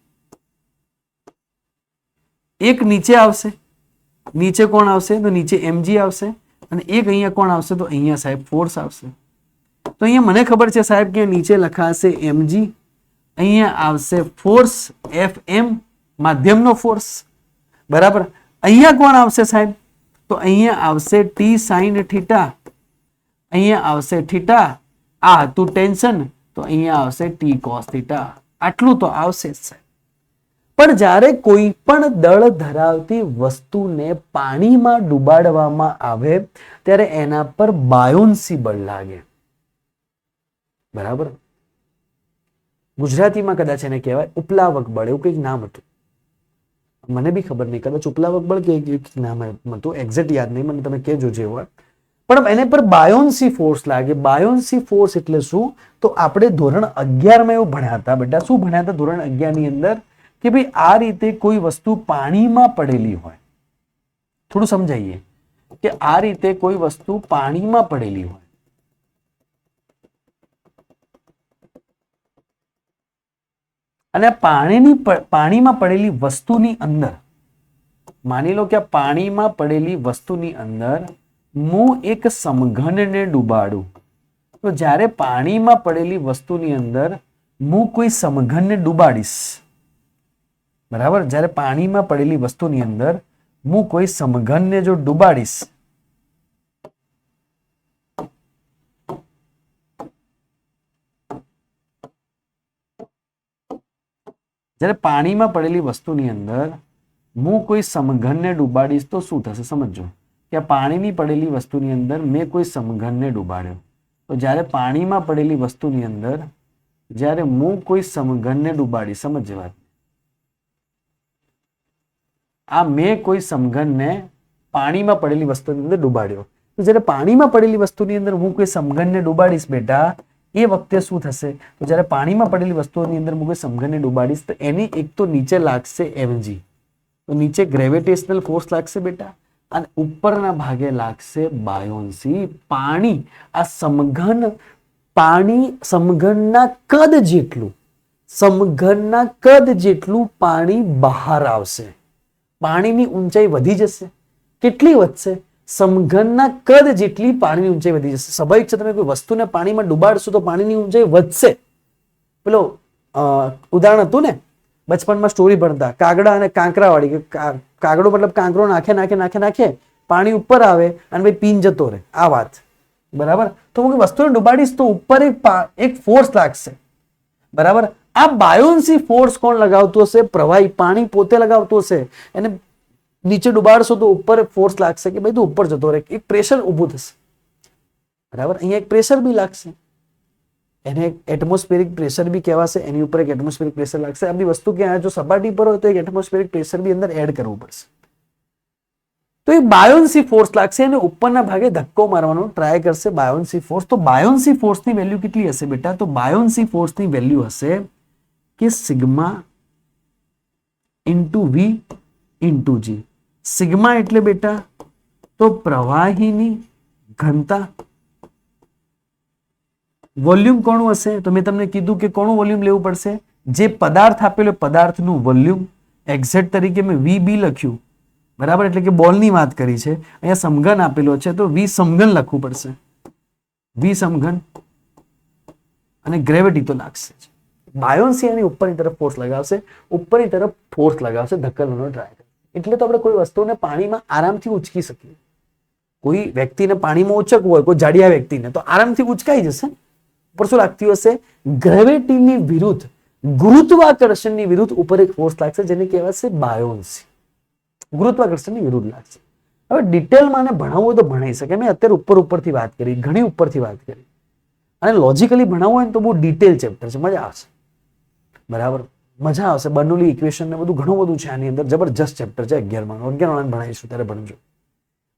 એક નીચે આવશે, નીચે કોણ આવશે? તો નીચે mg આવશે અને એક અહીંયા કોણ આવશે? તો અહીંયા સાહેબ ફોર્સ આવશે. તો અહીંયા મને ખબર છે સાહેબ કે નીચે લખાશે mg, અહીંયા આવશે ફોર્સ fm, માધ્યમનો ફોર્સ, બરાબર. અહીંયા કોણ આવશે સાહેબ? તો અહીંયા આવશે t sin થીટા, અહીંયા આવશે થીટા, આ હતું ટેન્શન, તો અહીંયા આવશે t cos થીટા. આટલું તો આવશે જ સાહેબ. પણ જ્યારે કોઈ પણ દળ ધરાવતી વસ્તુને પાણીમાં ડુબાડવામાં આવે ત્યારે એના પર બાયોન્સી બળ લાગે, બરાબર. ગુજરાતીમાં કદાચ એને કહેવાય ઉપલાવક બળ, એવું કંઈક નામ હતું, મને બી ખબર નહીં, કદાચ ઉપલાવક બળ કે નામ હતું, એક્ઝેક્ટ યાદ નહીં મને, તમે કહેજો જે હોય. પણ એને પર બાયોન્સી ફોર્સ લાગે. બાયોન્સી ફોર્સ એટલે શું? તો આપણે ધોરણ 11 માં એવું ભણ્યા હતા બેટા. શું ભણ્યા હતા ધોરણ 11 ની અંદર? કે ભાઈ આ રીતે કોઈ વસ્તુ પાણીમાં પડેલી હોય, થોડું સમજાઈએ કે આ રીતે કોઈ વસ્તુ પાણીમાં પડેલી હોય અને પાણીમાં પડેલી વસ્તુની અંદર, માની લો કે આ પાણીમાં પડેલી વસ્તુની અંદર હું એક સમઘનને ડુબાડું, તો જ્યારે પાણીમાં પડેલી વસ્તુની અંદર હું કોઈ સમઘનને ડુબાડીશ, બરાબર. જ્યારે પાણીમાં પડેલી વસ્તુની અંદર હું કોઈ સમઘનને જો ડુબાડીશ, જ્યારે પાણીમાં પડેલી વસ્તુની અંદર હું કોઈ સમઘનને ડુબાડીશ તો શું થશે? સમજો કે આ પાણીની પડેલી વસ્તુની અંદર મેં કોઈ સમઘનને ડુબાડ્યો, તો જ્યારે પાણીમાં પડેલી વસ્તુની અંદર જ્યારે હું કોઈ સમઘનને ડુબાડીશ, સમજજે વાત, આ મેં કોઈ સમઘનને પાણીમાં પડેલી વસ્તુની અંદર ડુબાડ્યો, તો જ્યારે પાણીમાં પડેલી વસ્તુની અંદર હું કોઈ સમઘનને ડુબાડીશ બેટા, એ વખતે શું થશે? તો જ્યારે પાણીમાં પડેલી વસ્તુની અંદર હું કોઈ સમઘનને ડુબાડીશ તો એની એક તો નીચે લાગશે mg, તો નીચે ગ્રેવિટેશનલ ફોર્સ લાગશે બેટા, અને ઉપરના ભાગે લાગશે બાયોન્સી. પાણી આ સમઘન, પાણી સમઘનના કદ જેટલું, સમઘનના કદ જેટલું પાણી બહાર આવશે. પાણીની ઊંચાઈ વધી જશે. કેટલી વધશે? સમઘનના કદ જેટલી પાણીની ઊંચાઈ વધી જશે. સ્વાભાવિક છે, તમે કોઈ વસ્તુને પાણીમાં ડુબાડશો તો પાણીની ઊંચાઈ વધશે. પેલો ઉદાહરણ હતું ને બચપનમાં સ્ટોરી ભણતા, કાગડા અને કાંકરા વાળી, કે કાગડો મતલબ કાંકરો નાખે પાણી ઉપર આવે અને ભાઈ પીન જતો રહે, આ વાત, બરાબર. તો હું વસ્તુને ડુબાડીશ તો ઉપર એક ફોર્સ લાગશે, બરાબર. આ બાયોન્સી ફોર્સ કોણ લગાવતું હશે? પ્રવાહી પાણી પોતે લગાવતું હશે. એને નીચે ડુબાડશો તો ઉપર ફોર્સ લાગશે કે ભાઈ તું ઉપર જતો રહે, એક પ્રેશર ઊભું થશે, બરાબર. અહીંયા એક પ્રેશર બી લાગશે, એને એટમોસ્ફેરિક પ્રેશર બી કહેવાશે, એની ઉપર એક એટમોસ્ફેરિક પ્રેશર લાગશે. આ બધી વસ્તુ ક્યાં જો સપાટી પર હોય તો એક એટમોસ્ફેરિક પ્રેશર બી અંદર એડ કરવું પડશે. તો એક બાયોન્સી ફોર્સ લાગશે અને ઉપરના ભાગે ધક્કો મારવાનો ટ્રાય કરશે બાયોન્સી ફોર્સ. તો બાયોન્સી ફોર્સની વેલ્યુ કેટલી હશે બેટા? તો બાયોન્સી ફોર્સની વેલ્યુ હશે કે સિગ્મા ઇન્ટુ વી ઇન્ટુ જી. સિગ્મા એટલે બેટા તો પ્રવાહીની ઘનતા, વોલ્યુમ કોનું હશે? તો મેં તમને કીધું કે કોનું વોલ્યુમ લેવું પડશે? જે પદાર્થ આપેલો પદાર્થનું વોલ્યુમ, એક્ઝેક્ટ તરીકે મેં વી લખ્યું, બરાબર, એટલે કે બોલની વાત કરી છે. અહીંયા સમઘન આપેલો છે તો વી સમઘન લખવું પડશે, વી સમઘન, અને ગ્રેવિટી તો લાગશે જ. બાયોન્સી એની ઉપરની તરફ ફોર્સ લગાવશે, ઉપરની તરફ ફોર્સ લગાવશે, ધકેલવાનો ટ્રાય કરે. એટલે તો આપણે કોઈ વસ્તુને પાણીમાં આરામથી ઉચકી શકીએ. કોઈ વ્યક્તિને પાણીમાં ઉચકવું હોય, કોઈ જાડિયા વ્યક્તિને, તો આરામથી ઉચકાઈ જશે. ઉપર શું લાગતી હશે? ગ્રેવિટીની વિરુદ્ધ, ગુરુત્વાકર્ષણની વિરુદ્ધ ઉપર એક ફોર્સ લાગશે જેને કહેવાશે બાયોન્સી. ગુરુત્વાકર્ષણની વિરુદ્ધ લાગશે. હવે ડિટેલમાં આને ભણાવવું હોય તો ભણાઈ શકે. મેં અત્યારે ઉપરથી વાત કરી, ઘણી ઉપરથી વાત કરી. અને લોજિકલી ભણાવવું હોય ને તો બહુ ડિટેલ ચેપ્ટર છે, મજા આવશે. બરાબર, મજા આવશે. બર્નોલી ઇક્વેશન ને બધું ઘણું બધું છે આની અંદર. જબરજસ્ત ચેપ્ટર છે 11માં. 11 ભણાવીશું ત્યારે ભણજો.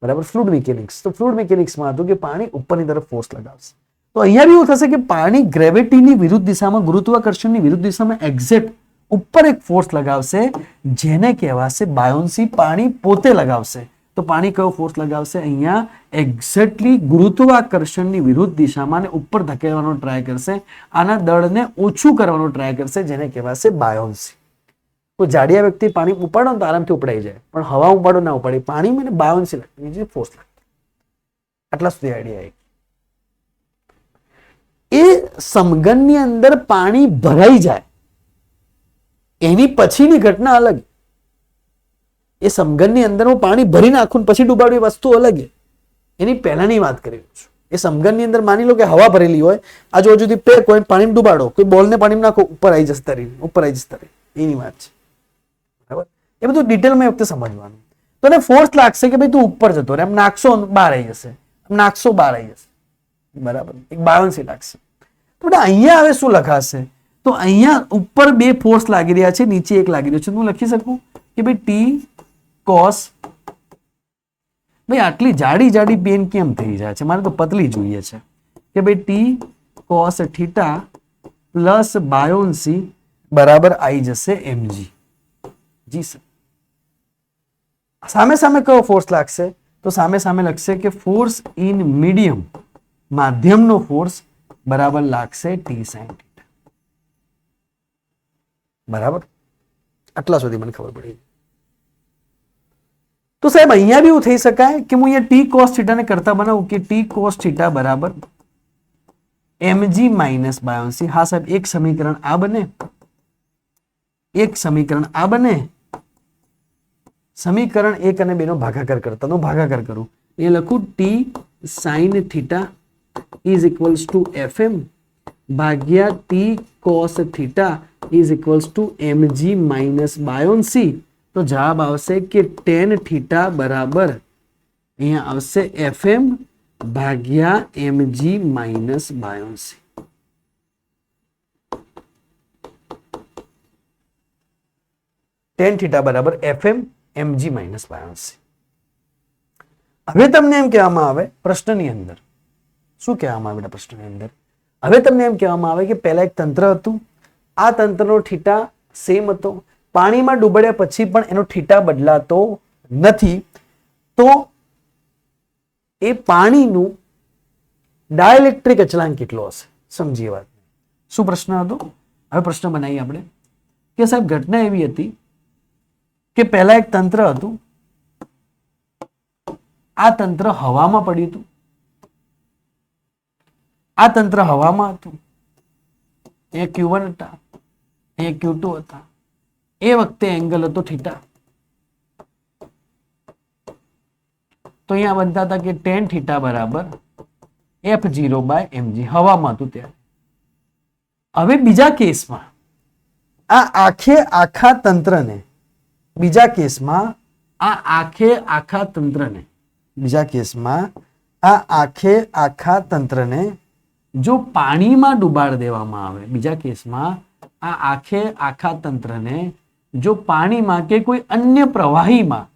બરાબર. Fluid mechanics. તો ફ્લુઇડ મિકેનિક્સમાં હતું કે પાણી ઉપરની તરફ ફોર્સ લગાવશે. તો અહીંયા બી એવું થશે કે પાણી ગ્રેવિટીની વિરુદ્ધ દિશામાં, ગુરુત્વાકર્ષણની વિરુદ્ધ દિશામાં એક્ઝેક્ટ ઉપર એક ફોર્સ લગાવશે, જેને કહેવાશે બાયોન્સી. પાણી પોતે લગાવશે. તો પાણી કયો ફોર્સ લગાવશે? અહીંયા એક્ઝેક્ટલી ગુરુત્વાકર્ષણની વિરુદ્ધ દિશામાં ઉપર ધકેલવાનો ટ્રાય કરશે. આના દળને ઓછું કરવાનો ટ્રાય કરશે, જેને કહેવાશે બાયોન્સી. કોઈ જાડિયા વ્યક્તિ પાણી ઉપાડો તો આરામથી ઉપડાઈ જાય, પણ હવા ઉપાડો ના ઉપાડે. પાણી મને બાયોન્સી લાગતી, ફોર્સ લાગતી. આટલા સુધી આઈડિયા આવી. એ સમઘનની અંદર પાણી ભરાઈ જાય એની પછીની ઘટના અલગ. એ સમઘનની અંદર હું પાણી ભરી નાખું પછી ડૂબાડું એ વસ્તુ અલગ. એની પહેલાની વાત કરી રહ્યો છું. એ સમઘનની અંદર માની લો કે હવા ભરેલી હોય, આજુબાજુથી પેક હોય, પાણી ડૂબાડો, કોઈ બોલને પાણી નાખો, ઉપર આવી જશે તરીને, ઉપર આવી જશે તરી. એની વાત છે. બરાબર. એ બધું ડિટેલમાં એ વખતે સમજવાનું. તો એને ફોર્સ લાગશે કે ભાઈ તું ઉપર જતો રહે, એમ નાખશો બહાર આવી જશે, એમ નાખશો બહાર આવી જશે. બરાબર, એક બાયોન્સી લાગશે. તો અહીંયા હવે શું લખાશે? તો અહીંયા ઉપર બે ફોર્સ લાગી રહ્યા છે, નીચે એક લાગી રહ્યો છે. હું લખી શકું કે ભાઈ ટી કોસ. ભાઈ આટલી જાડી જાડી પેન કેમ થઈ જાય છે? મારે તો પતલી જોઈએ છે. કે ભાઈ ટી કોસ થીટા પ્લસ બાયોન્સી બરાબર આવી જશે mg. જી સર. સામે સામે કયો ફોર્સ લાગશે? તો સામે સામે લખશે કે ફોર્સ ઇન મીડિયમ, માધ્યમનો ફોર્સ બરાબર લાગશે ટી સાઇન થીટા. બરાબર, આટલા સુધી મને ખબર પડી. તો સાહેબ અહીંયા બી એવું થઈ શકાય કે હું અહીંયા ટી કોસ થીટા ને કરતા બનાવું કે ટી કોસ થીટા બરાબર mg માઇનસ બાયોન્સી. હા સાહેબ, એક સમીકરણ આ બને, એક સમીકરણ આ બને. સમીકરણ 1 અને 2 નો ભાગાકાર કરતા નો ભાગાકાર કરું, એ લખું T sine theta is equals to fm ભાગ્યા T cos theta is equals to mg minus buoyancy. તો જવાબ આવશે કે ટેન થીટા બરાબર અહીંયા આવશે fm ભાગ્યા mg માઇનસ બાયોન્સી. ટેન થીટા બરાબર fm mg માઇનસ બાયોન્સી. હવે તમને એમ કહેવામાં આવે પ્રશ્નની અંદર, શું કહેવામાં આવે પ્રશ્નની અંદર? હવે તમને એમ કહેવામાં આવે કે પહેલા એક તંત્ર હતું, આ તંત્રનો થીટા સેમ હતો, પાણીમાં ડૂબડ્યા પછી પણ એનો થીટા બદલાતો નથી. તો એ પાણીનું ડાયલેક્ટ્રિક અચળાંક કેટલો હશે? સમજીએ વાત. શું પ્રશ્ન હતો? હવે પ્રશ્ન બનાવીએ આપણે કે સાહેબ ઘટના એવી હતી કે પહેલા એક તંત્ર હતું, આ તંત્ર હવામાં પડ્યું હતું, આ તંત્ર હવામાં હતું, એ Q1 હતા, એ Q2 હતા. એ વખતે એંગલ હતો થીટા. તો અહીંયા બનતા હતા કે ટેન થીટા બરાબર f0 બાય mg. હવામાં હતું ત્યારે. હવે બીજા કેસમાં આ આખા તંત્રને, બીજા કેસમાં આ આખા તંત્રને, બીજા કેસમાં આ આખા તંત્રને જો પાણીમાં ડુબાડ દેવામાં આવે, બીજા કેસમાં આ આખા તંત્રને જો પાણીમાં કે કોઈ અન્ય પ્રવાહીમાં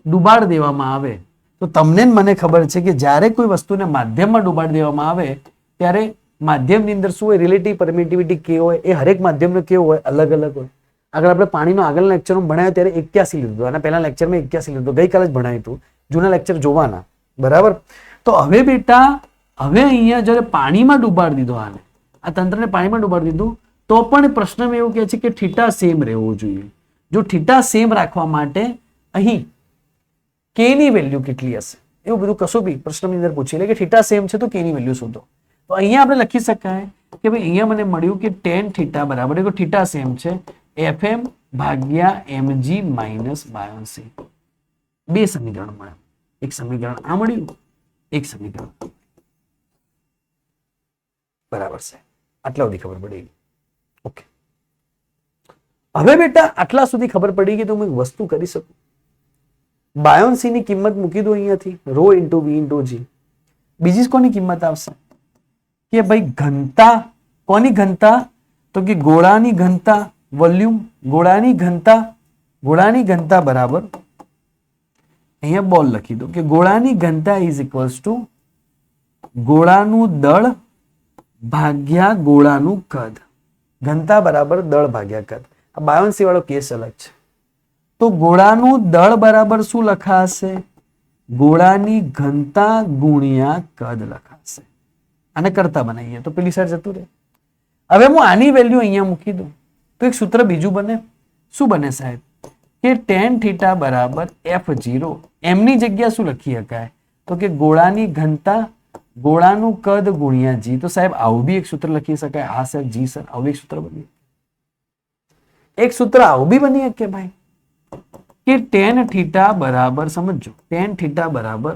ડુબાડ દેવામાં આવે, તો તમને મને ખબર છે કે જ્યારે કોઈ વસ્તુને માધ્યમમાં ડુબાડ દેવામાં આવે ત્યારે માધ્યમની અંદર શું હોય, રિલેટિવ પરમિટિવિટી કે હોય, એ હરેક માધ્યમનો કેવો હોય, અલગ અલગ હોય. આગળ આપણે પાણીનો આગળના લેક્ચરમાં ભણાયો ત્યારે 81 લીધું, અને પહેલા લેક્ચરમાં 81 લીધું, ગઈકાલે જ ભણાયું હતું. જૂના લેક્ચર જોવાના. બરાબર. તો હવે બેટા, હવે અહીંયા જ્યારે પાણીમાં ડુબાડ દીધો, આને આ તંત્રને પાણીમાં ડુબાડ દીધું, તો પણ પ્રશ્નમાં એવું કહે છે કે થીટા સેમ રહેવું જોઈએ. જો થીટા સેમ રાખવા માટે અહીં કે ની વેલ્યુ કેટલી હશે, એવું બધું કશું બી પ્રશ્નની અંદર પૂછી લે કે થીટા સેમ છે તો કે ની વેલ્યુ શોધો. તો અહીંયા આપણે લખી શકાય કે ભાઈ અહીંયા મને મળ્યું કે ટેન થીટા બરાબર, થીટા સેમ છે, fm ભાગ્યા mg માઇનસ બાયોન્સી. બે સમીકરણ મળ્યા. એક સમીકરણ આ મળ્યું, એક સમીકરણ બરાબર છે. આટલા સુધી ખબર પડી ગઈ. ઓકે. હવે બેટા આટલા સુધી ખબર પડી ગઈ તો હું એક વસ્તુ કરી શકું. બાયોન્સી ની કિંમત મૂકી દો અહીંયાથી, રો ઇન્ટુ વી ઇન્ટુ જી. બીજી કોની કિંમત આવશે કે ભાઈ ઘનતા, કોની ઘનતા, તો કે ગોળાની ઘનતા, વોલ્યુમ, ગોળાની ઘનતા બરાબર, અહીંયા બોલ લખી દો કે ગોળાની ઘનતા ઇઝ ઇક્વલ્સ ટુ ગોળાનું દળ ભાગ્યા ગોળાનું કદ. ઘનતા બરાબર દળ ભાગ્યા કદ. આ બાયોન્સી વાળો કેસ અલગ છે. તો ગોળાનું દળ બરાબર શું લખાશે, ગોળાની ઘનતા ગુણ્યા કદ લખાશે. આને કરતા બનાવીએ તો પેલી સાઈડ જતું રહે. હવે હું આની વેલ્યુ અહીંયા મૂકી દઉં તો એક સૂત્ર બીજું બને. શું બને સાહેબ કે tan થીટા બરાબર f0. એમની જગ્યા શું લખી શકાય, તો કે ગોળાની ઘનતા ગોળાનું કદ ગુણ્યા જી. તો સાહેબ આવું બી એક સૂત્ર લખી શકાય. આ સર જી સર આવું એક સૂત્ર બની, એક સૂત્ર આવું બી બની શકે ભાઈ કે tan થીટા બરાબર, સમજો tan થીટા બરાબર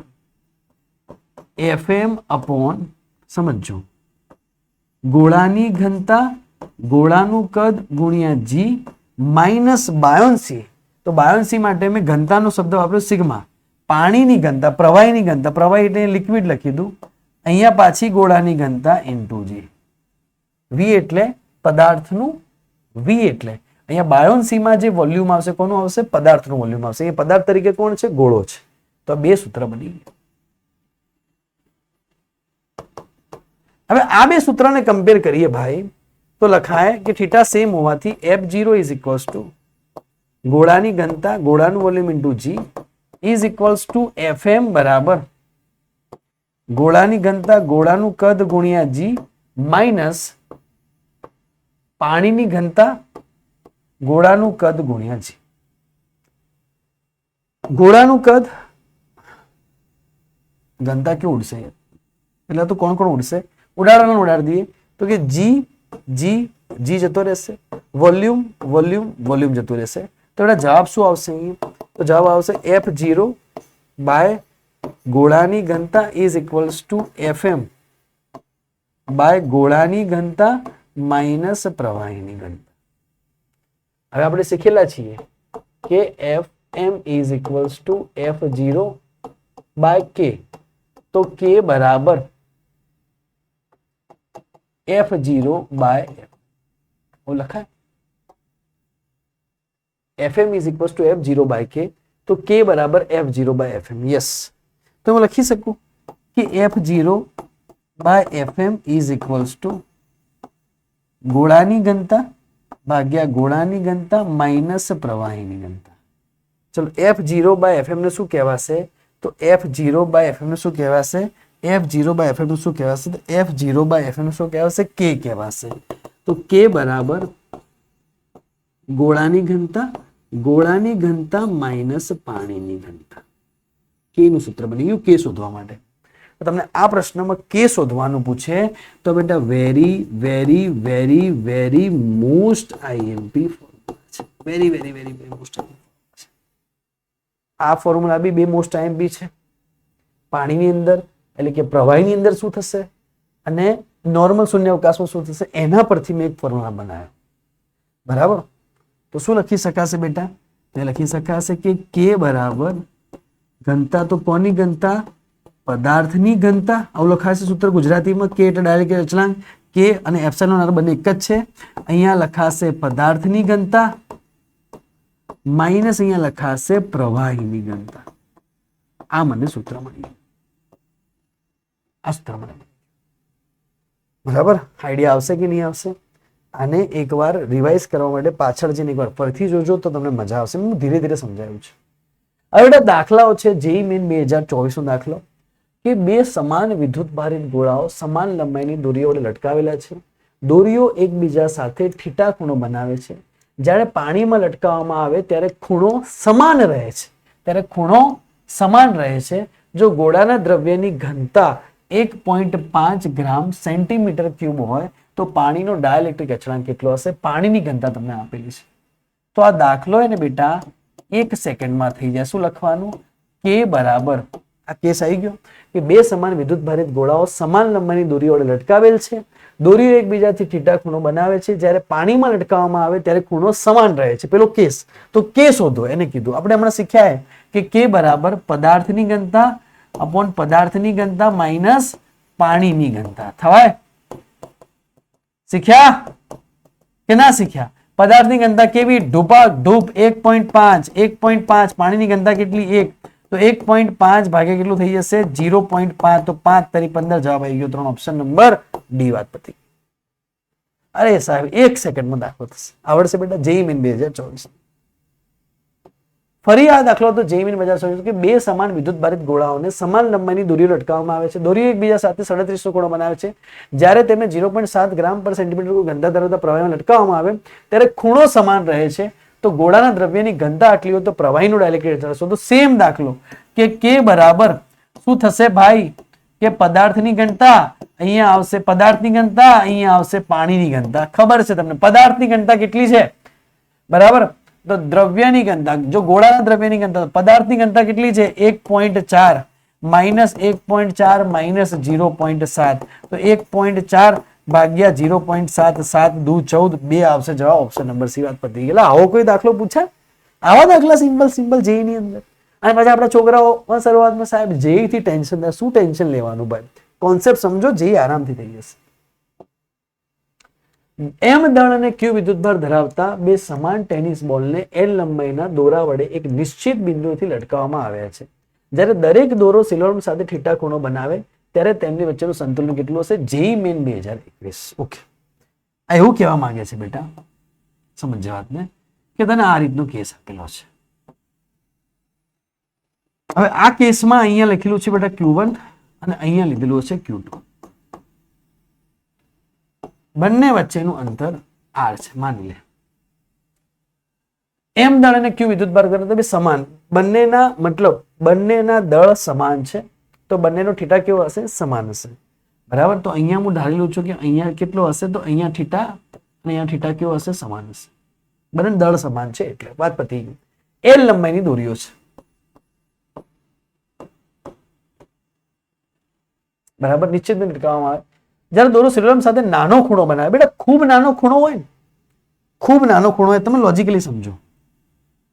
fm અપોન, સમજો ગોળાની ઘનતા ગોળાનું કદ ગુણ્યા જી માઇનસ બાયોન્સી. તો બાયોન્સી માટે મેં ઘનતાનો શબ્દ વાપર્યો સિગ્મા. પાણીની ઘનતા, પ્રવાહીની ઘનતા, પ્રવાહી એટલે લિક્વિડ લખી દઉં, અહીંયા પાછી ગોળાની ઘનતા ઇન્ટુ જી. વી એટલે પદાર્થનું, વી એટલે અહીંયા બાયોન્સીમાં જે વોલ્યુમ આવશે કોનું આવશે, પદાર્થનું વોલ્યુમ આવશે. એ પદાર્થ તરીકે કોણ છે, ગોળો છે. તો બે સૂત્ર બની ગયા. હવે આ બે સૂત્રને કમ્પેર કરીએ ભાઈ તો લખાય કે થીટા સેમ હોવાથી f0 ઇઝ ઇક્વલ્સ ટુ ગોળાની ઘનતા ગોળાનું volume into G is equals to fm બરાબર ગોળાની ઘનતા ગોળાનું કદ ગુણ્યા જી માઇનસ પાણીની ઘનતા ગોળાનું કદ ગુણ્યા જી. ગોળાનું કદ ઘનતા ક્यों ઉડશે, એટલે તો કોણ કોણ ઉડશે, ઉડાડવાનું ઉડાડી દઈએ તો કે જી જી જી જતો રહેશે, વોલ્યુમ વોલ્યુમ વોલ્યુમ જતું રહેશે. તો એનો જવાબ શું આવશે, તો જવાબ આવશે f0 બાય ગોળાની ઘનતા is equals to fm by ગોળાની ઘનતા માઇનસ પ્રવાહીની ઘનતા. હવે આપણે શીખેલા છીએ કે fm is equals to f0 by k. તો k બરાબર f0 બાય f લખાય, fm is equals to f0 by k. તો k બરાબર f0 બાય fm. યસ, તો હું લખી શકું કે f0 by fm is equals to ગોળાની ઘનતા ભાગ્યા ગોળાની ઘનતા માઇનસ પ્રવાહીની ઘનતા. ચલો f0 બાય fm ને શું કહેવાશે, તો f0 બાય fm ને શું કહેવાશે, f0 બાય fm ને શું કહેવાશે, તો f0 બાય fm ને શું કહેવાશે, k કહેવાશે. તો k બરાબર ગોળાની ઘનતા માઇનસ પાણીની ઘનતા. k નું સૂત્ર બની ગયું k શોધવા માટે. તો તમને આ પ્રશ્નમાં k શોધવાનું પૂછે તો બેટા very very very very most IMP formula છે. Very very very very most IMP છે. આ ફોર્મ્યુલા બી બે મોસ્ટ આઈએમપી છે. પાણીની અંદર એટલે કે પ્રવાહીની અંદર શું થશે અને નોર્મલ શૂન્યાવકાશમાં શું થશે એના પરથી મેં એક ફોર્મ્યુલા બનાવ્યો. બરાબર, તો શું લખી શકાશે બેટા, તે લખી શકાશે કે k બરાબર ઘનતા, તો કોની ઘનતા, પદાર્થની ઘનતા. આવું લખાશે સૂત્ર ગુજરાતીમાં, k એટલે ડાયરેક્ટ અચળાંક, k અને એપ્સિલોન r બંને એક જ છે. અહીંયા લખાશે પદાર્થની ઘનતા માઇનસ અહીંયા લખાશે પ્રવાહીની ઘનતા. આ મને સૂત્ર મળી, આ સૂત્ર મને. બરાબર, આઈડિયા આવશે કે નહીં આવશે? આને એકવાર રિવાઇઝ કરવા માટે પાછળ જઈને એકવાર ફરીથી જોજો તો તમને મજા આવશે. હું ધીરે ધીરે સમજાયું છે. હવે બેટા દાખલાઓ છે જેઈ મેન 2024 નો દાખલો કે બે સમાન વિદ્યુત ભારિત ગોળાઓ સમાન લંબાઈની દોરીઓ વડે લટકાવેલા છે. દોરીઓ એકબીજા સાથે થીટા ખૂણો બનાવે છે. જ્યારે પાણીમાં લટકાવવામાં આવે ત્યારે ખૂણો સમાન રહે છે, જો ગોળાના દ્રવ્યની ઘનતા 1.5 ગ્રામ સેન્ટીમીટર ક્યુબ હોય તો પાણીનો ડાઇલેક્ટ્રિક અચળાંક કેટલો હશે? પાણીની ઘનતા તમને આપેલી છે. તો આ દાખલો એને બેટા 1 સેકન્ડમાં થઈ જાય. શું લખવાનું? k બરાબર, આ કેસ આવી ગયો કે બે સમાન વિદ્યુત ભારિત ગોળાઓ સમાન લંબાઈની દોરી વડે લટકાવેલ છે. દોરીઓ એકબીજાથી થીટા ખૂણો બનાવે છે, જ્યારે પાણીમાં લટકાવવામાં આવે ત્યારે ખૂણો સમાન રહે છે. પેલો કેસ, તો કે શોધો એને કીધું. આપણે હમણાં શીખ્યા કે કે બરાબર પદાર્થની ઘનતા અપોન પદાર્થની ઘનતા માઇનસ પાણીની ઘનતા થવાય. શીખ્યા કે ના શીખ્યા? પદાર્થની ઘનતા કેવી? ઢૂપાક ઢૂપ 1.5, 1.5. પાણીની ઘનતા કેટલી? 1. તો 1.5 ભાગ્યા કેટલું થઈ જશે? 0.5. તો 5 તરી 15 જવાબ આવી ગયો. 3 ઓપ્શન નંબર ડી વાત પતી. અરે સાહેબ 1 સેકન્ડમાં દાખલો થશે. આવડશે બેટા? JEE main 2024. ફરી આ દાખલો તો જેઈ મેન 2024 કે બે સમાન વિદ્યુત ભારિત ગોળાઓને સમાન લંબાઈની દોરીઓ લટકાવવામાં આવે છે. દોરીઓ એકબીજા સાથે 37 ખૂણો બનાવે છે. જ્યારે તેમને 0.7 ગ્રામ પર સેન્ટીમીટર ઘનતા ધરાવતા પ્રવાહીમાં લટકાવવામાં આવે ત્યારે ખૂણો સમાન રહે છે. તો ગોળાના દ્રવ્યની ઘનતા આટલી હોય તો પ્રવાહીનું ડાયલેક્ટ્રિક થશે. તો સેમ દાખલો કે કે બરાબર શું થશે ભાઈ? કે પદાર્થની ઘનતા અહીંયા આવશે, પદાર્થની ઘનતા અહીંયા આવશે, પાણીની ઘનતા. ખબર છે તમને પદાર્થની ઘનતા કેટલી છે? બરાબર. તો દ્રવ્યની ઘનતા, જો ગોળાના દ્રવ્યની ઘનતા, પદાર્થની ઘનતા કેટલી છે? 1.4 માઇનસ 1.4 માઇનસ 0.7. તો 1.4 ભાગ્યા 0.7, 7 દુ 14, 2 આવશે જવાબ. ઓપ્શન નંબર સી વાત પતી ગયેલા. આવો કોઈ દાખલો પૂછાય? આવા દાખલા સિમ્પલ જેઈ ની અંદર. અને પછી આપણા છોકરાઓ શરૂઆતમાં સાહેબ જેઈ થી ટેન્શન, શું ટેન્શન લેવાનું ભાઈ? કોન્સેપ્ટ સમજો, જેઈ આરામથી થઈ જશે. એમ દળ અને ક્યુ વિદ્યુતભાર ધરાવતા બે સમાન ટેનિસ બોલને એલ લંબાઈના દોરા વડે એક નિશ્ચિત બિંદુથી લટકાવવામાં આવ્યા છે. જ્યારે દરેક દોરો સિલોન સાથે થીટા ખૂણો બનાવે ત્યારે તેમની વચ્ચેનું સંતુલન કેટલું હશે? JE main 2021. ઓકે, આ એવું કહેવા માંગે છે બેટા, સમજ વાતને, કે તને આ રીતનો કેસ આપેલો છે. હવે આ કેસમાં અહીંયા લખેલું છે બેટા Q1 અને અહીંયા લીધેલું છે Q2. બંને વચ્ચેનું અંતર R છે માની લે. એમ દળ અને ક્યુ વિદ્યુતભાર કરતા બે સમાન, બંનેના મતલબ બંનેના દળ સમાન છે તો બંનેનો થીટા કેવો હશે? સમાન હશે. બરાબર. તો અહીંયા હું ધારેલું છું કે અહીંયા કેટલો હશે? તો અહીંયા થીટા અને અહીંયા થીટા કેવો હશે? સમાન હશે. બંને દળ સમાન છે એટલે વાત પતી ગઈ. એલ લંબાઈની દોરીઓ છે. બરાબર. નિશ્ચિત બિંદુ લટકાવવામાં આવે. જ્યારે દોરો સિલોન સાથે નાનો ખૂણો બનાવે, બેટા ખૂબ નાનો ખૂણો હોય ને, ખૂબ નાનો ખૂણો હોય, તમે લોજિકલી સમજો.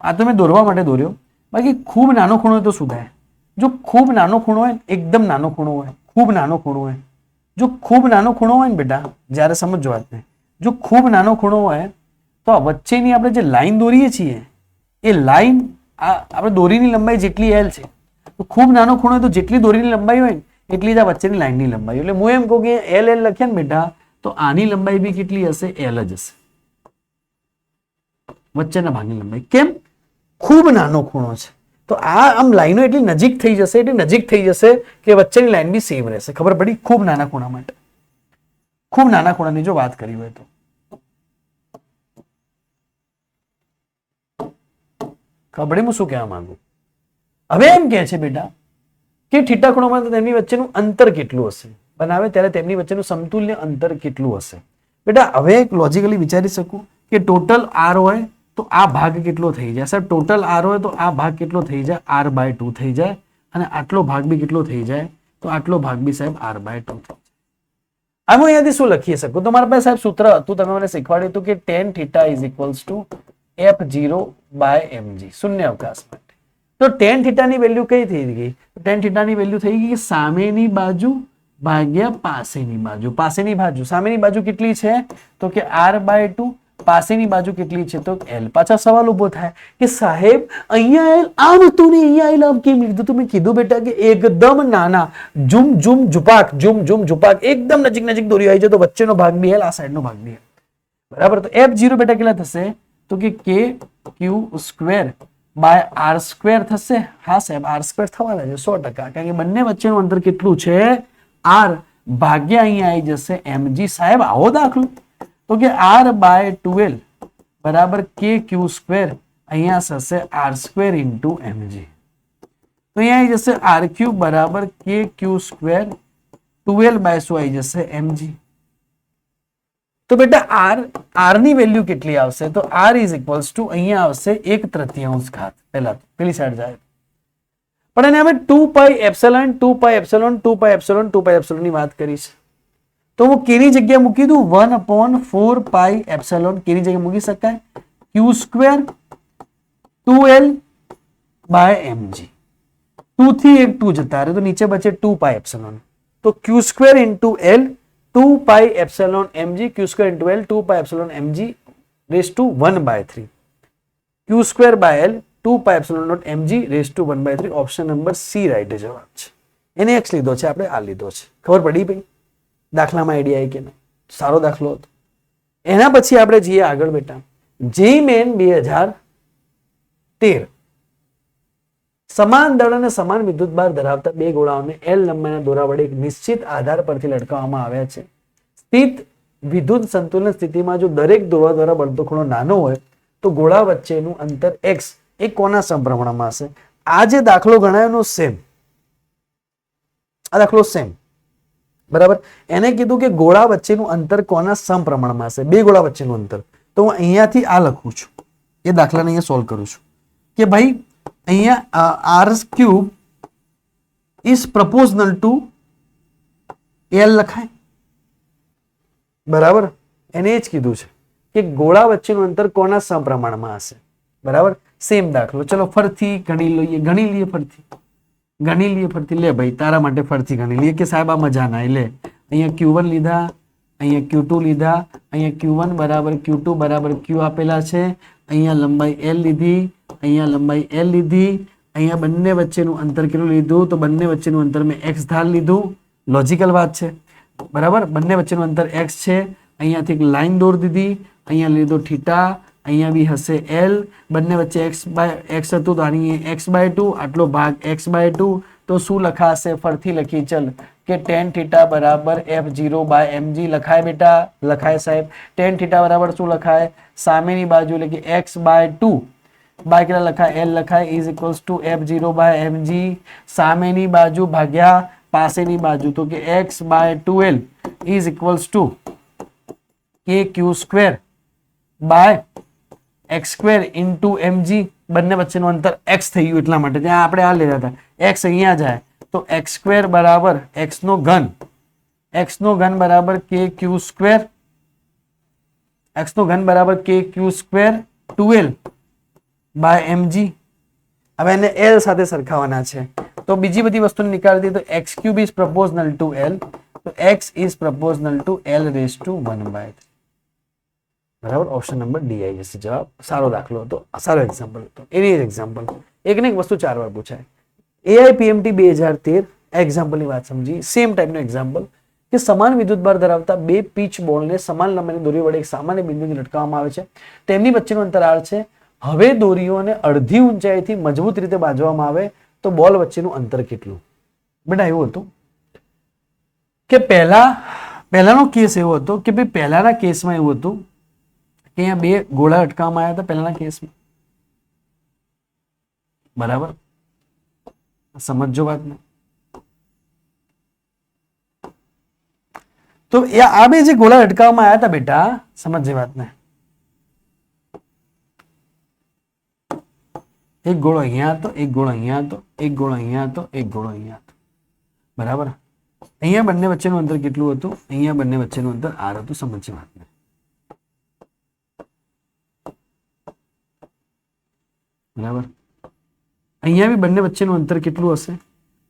આ તો મેં દોરવા માટે દોર્યો, બાકી ખૂબ નાનો ખૂણો હોય તો શું થાય? જો ખૂબ નાનો ખૂણો હોય, એકદમ નાનો ખૂણો હોય, ખૂબ નાનો ખૂણો હોય, જો ખૂબ નાનો ખૂણો હોય ને બેટા, જ્યારે સમજો વાતને, જો ખૂબ નાનો ખૂણો હોય તો આ વચ્ચેની આપણે જે લાઈન દોરીએ છીએ એ લાઈન આપણે દોરીની લંબાઈ જેટલી એલ છે, તો ખૂબ નાનો ખૂણો હોય તો જેટલી દોરીની લંબાઈ હોય ને એટલી જ આ વચ્ચેની લાઈનની લંબાઈ. એટલે હું એમ કહું કે એલ એલ લખે ને બેટા તો આની લંબાઈ બી કેટલી હશે? એલ જ હશે, વચ્ચેના ભાગની લંબાઈ. કેમ? ખૂબ નાનો ખૂણો છે તો આ આમ લાઈનો એટલી નજીક થઈ જશે કે વચ્ચેની લાઈન બી સેમ રહેશે. ખબર પડી? ખૂબ નાના ખૂણા માટે. ખૂબ નાના ખૂણાની જો વાત કરી હોય તો ખબર પડી હું શું કહેવા માંગુ? હવે એમ કહે છે બેટા કે થીટા ખૂણામાં તેમની વચ્ચેનું અંતર કેટલું હશે? બનાવે ત્યારે તેમની વચ્ચેનું સમતુલ્ય અંતર કેટલું હશે? બેટા હવે લોજિકલી વિચારી શકું કે ટોટલ R હોય તો આ ભાગ કેટલો થઈ જાય? સાહેબ ટોટલ R હોય તો આ ભાગ કેટલો થઈ જાય? R/2 થઈ જાય. અને આટલો ભાગ બી કેટલો થઈ જાય? તો આટલો ભાગ બી સાહેબ R/2 થઈ જાય. હવે અહીંયાથી શું લખી શકું? તો મારા પાસે સાહેબ સૂત્ર હતું, તમે મને શીખવાડ્યું હતું કે tan θ = F0/mg, શૂન્ય અવકાશ માટે. તો tan θ ની વેલ્યુ કઈ થઈ ગઈ? tan θ ની વેલ્યુ થઈ ગઈ સામેની બાજુ ભાગ્યા પાસેની બાજુ. પાસેની બાજુ, સામેની બાજુ કેટલી છે? તો કે R/2. પાસેની બાજુ કેટલી છે? તો L. પાછા સવાલ ઉભો થાય કે સાહેબ અહીંયા L આમ હતું ને અહીંયા L આમ કેમ લીધું? તો મેં કીધું બેટા કે એકદમ નાના ઝુમ ઝુપાક એકદમ નજીક દોરી આવી જાય તો વચ્ચેનો ભાગ બી L, આ સાઈડનો ભાગ બી L. બરાબર. તો F0 બેટા કેટલા થશે? તો કે KQ² બાય R² થશે. હા સાહેબ R² થવાના છે 100%, કારણ કે બંને વચ્ચેનું અંતર કેટલું છે? R ભાગ્યા અહીંયા આવી જશે mg. સાહેબ આવો દાખલો તો કે R/12 બરાબર KQ², અહીંયા થશે R² ઇન્ટુ mg. તો અહીંયા આવી જશે R³ બરાબર KQ² 12 બાય શું આવી જશે? mg. તો બેટા R ની વેલ્યુ કેટલી આવશે? તો R = અહીંયા આવશે 1/3 ઘાત. પહેલા પેલી સાઈડ જાય પણ એને અમે 2πε ની વાત કરી છે. તો હું k ની જગ્યાએ મૂકી દઉં 1/4 પાઈ એપ્સિલોન k ની જગ્યાએ મૂકી શકાય q square 2l by mg 2 થી એક 2 જતા રહે તો નીચે બચે 2 પાઈ એપ્સિલોન તો q square into l 2 pi epsilon mg q square into l 2 pi epsilon mg raise to 1/3 q square by l 2 pi epsilon naught mg raise to 1/3 option number C right જવાબ છે. એને x લીધો છે, આપણે આ લીધો છે. ખબર પડી ભાઈ દાખલામાં આઈડિયા આવી કે નહીં? સારો દાખલો હતો. એના પછી આપણે જઈએ આગળ બેટા. જેઈ મેન 2013 સમાન દળ અને સમાન વિદ્યુતભાર ધરાવતા બે ગોળાઓને L લંબાઈના દોરા વડે એક નિશ્ચિત આધાર પરથી લટકાવવામાં આવ્યા છે. સ્થિત વિદ્યુત સંતુલન સ્થિતિમાં જો દરેક દોરા દ્વારા બળતો ખૂણો નાનો હોય તો ગોળા વચ્ચેનું અંતર x એ કોના સમપ્રમાણમાં હશે? આ જે દાખલો ગણાયોનો સેમ, આ દાખલો સેમ, બરાબર. એને કીધું કે ગોળા વચ્ચેનું અંતર કોના સમપ્રમાણમાં હશે? બે ગોળા વચ્ચેનું અંતર. તો હું અહીંયાથી આ લખું છું, એ દાખલાને અહીંયા સોલ્વ કરું છું કે ભાઈ અહીંયા r cube is proportional to l લખાય, બરાબર. એને જ કીધું છે કે ગોળા વચ્ચેનું અંતર કોના સમપ્રમાણમાં હશે, બરાબર. સેમ દાખલો. ચલો ફરથી ગણી લઈએ ફરથી લે ભાઈ, તારા માટે ફરથી ગણી લઈએ કે સાહેબ આ મજા ના લે. અહીંયા q1 લીધા, અહીંયા q2 લીધા, અહીંયા q1 બરાબર q2 બરાબર q આપેલા છે, અહીંયા લંબાઈ l લીધી, અહીંયા લંબાઈ l લીધી, અહીંયા બંને વચ્ચેનું અંતર કેટલું લીધું? તો બંને વચ્ચેનું અંતર મેં x ધાર લીધું. લોજિકલ વાત છે, બરાબર. બંને વચ્ચેનું અંતર x છે, અહીંયાથી એક લાઈન દોર દીધી, અહીંયા લીધો થીટા, અહીંયા બી હશે l, બંને વચ્ચે x હતું તો આની x/2, આટલો ભાગ x/2. તો શું લખાશે? ફરથી લખી ચલ કે tan θ બરાબર f0/mg લખાય બેટા? લખાય સાહેબ. tan θ બરાબર શું લખાય? સામેની બાજુ એટલે કે x/2 બાય કેટલા લખાય? l લખાય ઇઝ ઇક્વલ્સ ટુ f0/mg. સામેની બાજુ ભાગ્યા પાસેની બાજુ તો કે x/2l is equals to kq square by x square into mg. બંને વચ્ચેનું અંતર x થઈ ગયું એટલા માટે ત્યાં આપણે આ લેતા હતા. x અહીંયા જાય તો x સ્ક્વેર બરાબર x નો ઘન બરાબર kq સ્ક્વેર, x નો ઘન બરાબર kq square 2l by mg. હવે એને l સાથે સરખાવવાના છે તો બીજી બધી વસ્તુને નીકાળી દઈએ તો x cube is proportional to l, તો x is proportional to l raise to 1/3. બરાબર. ઓપ્શન નંબર ડી આવી જશે જવાબ. સારો દાખલો હતો, સારો એક્ઝામ્પલ હતો. એની એક્ઝામ્પલ એકને એક વસ્તુ 4 વાર પૂછાય. AIPMT 2013 એક્ઝામ્પલની વાત સમજી. સેમ ટાઈપનો એક્ઝામ્પલ કે સમાન વિદ્યુતભાર ધરાવતા બે પીચ બોલને સમાન લંબાઈની દોરી વડે એક સામાન્ય બિંદુથી લટકાવવામાં આવે છે. તેમની વચ્ચેનું અંતર r છે. હવે દોરીઓને અડધી ઊંચાઈથી મજબૂત રીતે બાંધવામાં આવે તો બોલ વચ્ચેનું અંતર કેટલું? બેટા એવું હતું કે પહેલાનો કેસ એવો હતો કે ભાઈ પહેલાના કેસમાં એવું હતું કે અહીંયા બે ગોળા અટકાવવામાં આવ્યા હતા પહેલાના કેસમાં, બરાબર. સમજો વાતને. તો આ બે જે ગોળા અટકાવવામાં આવ્યા હતા બેટા, સમજજે વાતને. એક ગોળો અહીંયા હતો, એક ગોળો અહીંયા હતો, એક ગોળો અહીંયા હતો, એક ગોળો અહીંયા હતો, બરાબર. અહીંયા બંને વચ્ચેનું અંતર કેટલું હતું? અહીંયા બંને વચ્ચેનું અંતર r હતું. સમજજે વાતને. બરાબર. અહીંયા બી બંને વચ્ચેનું અંતર કેટલું હશે?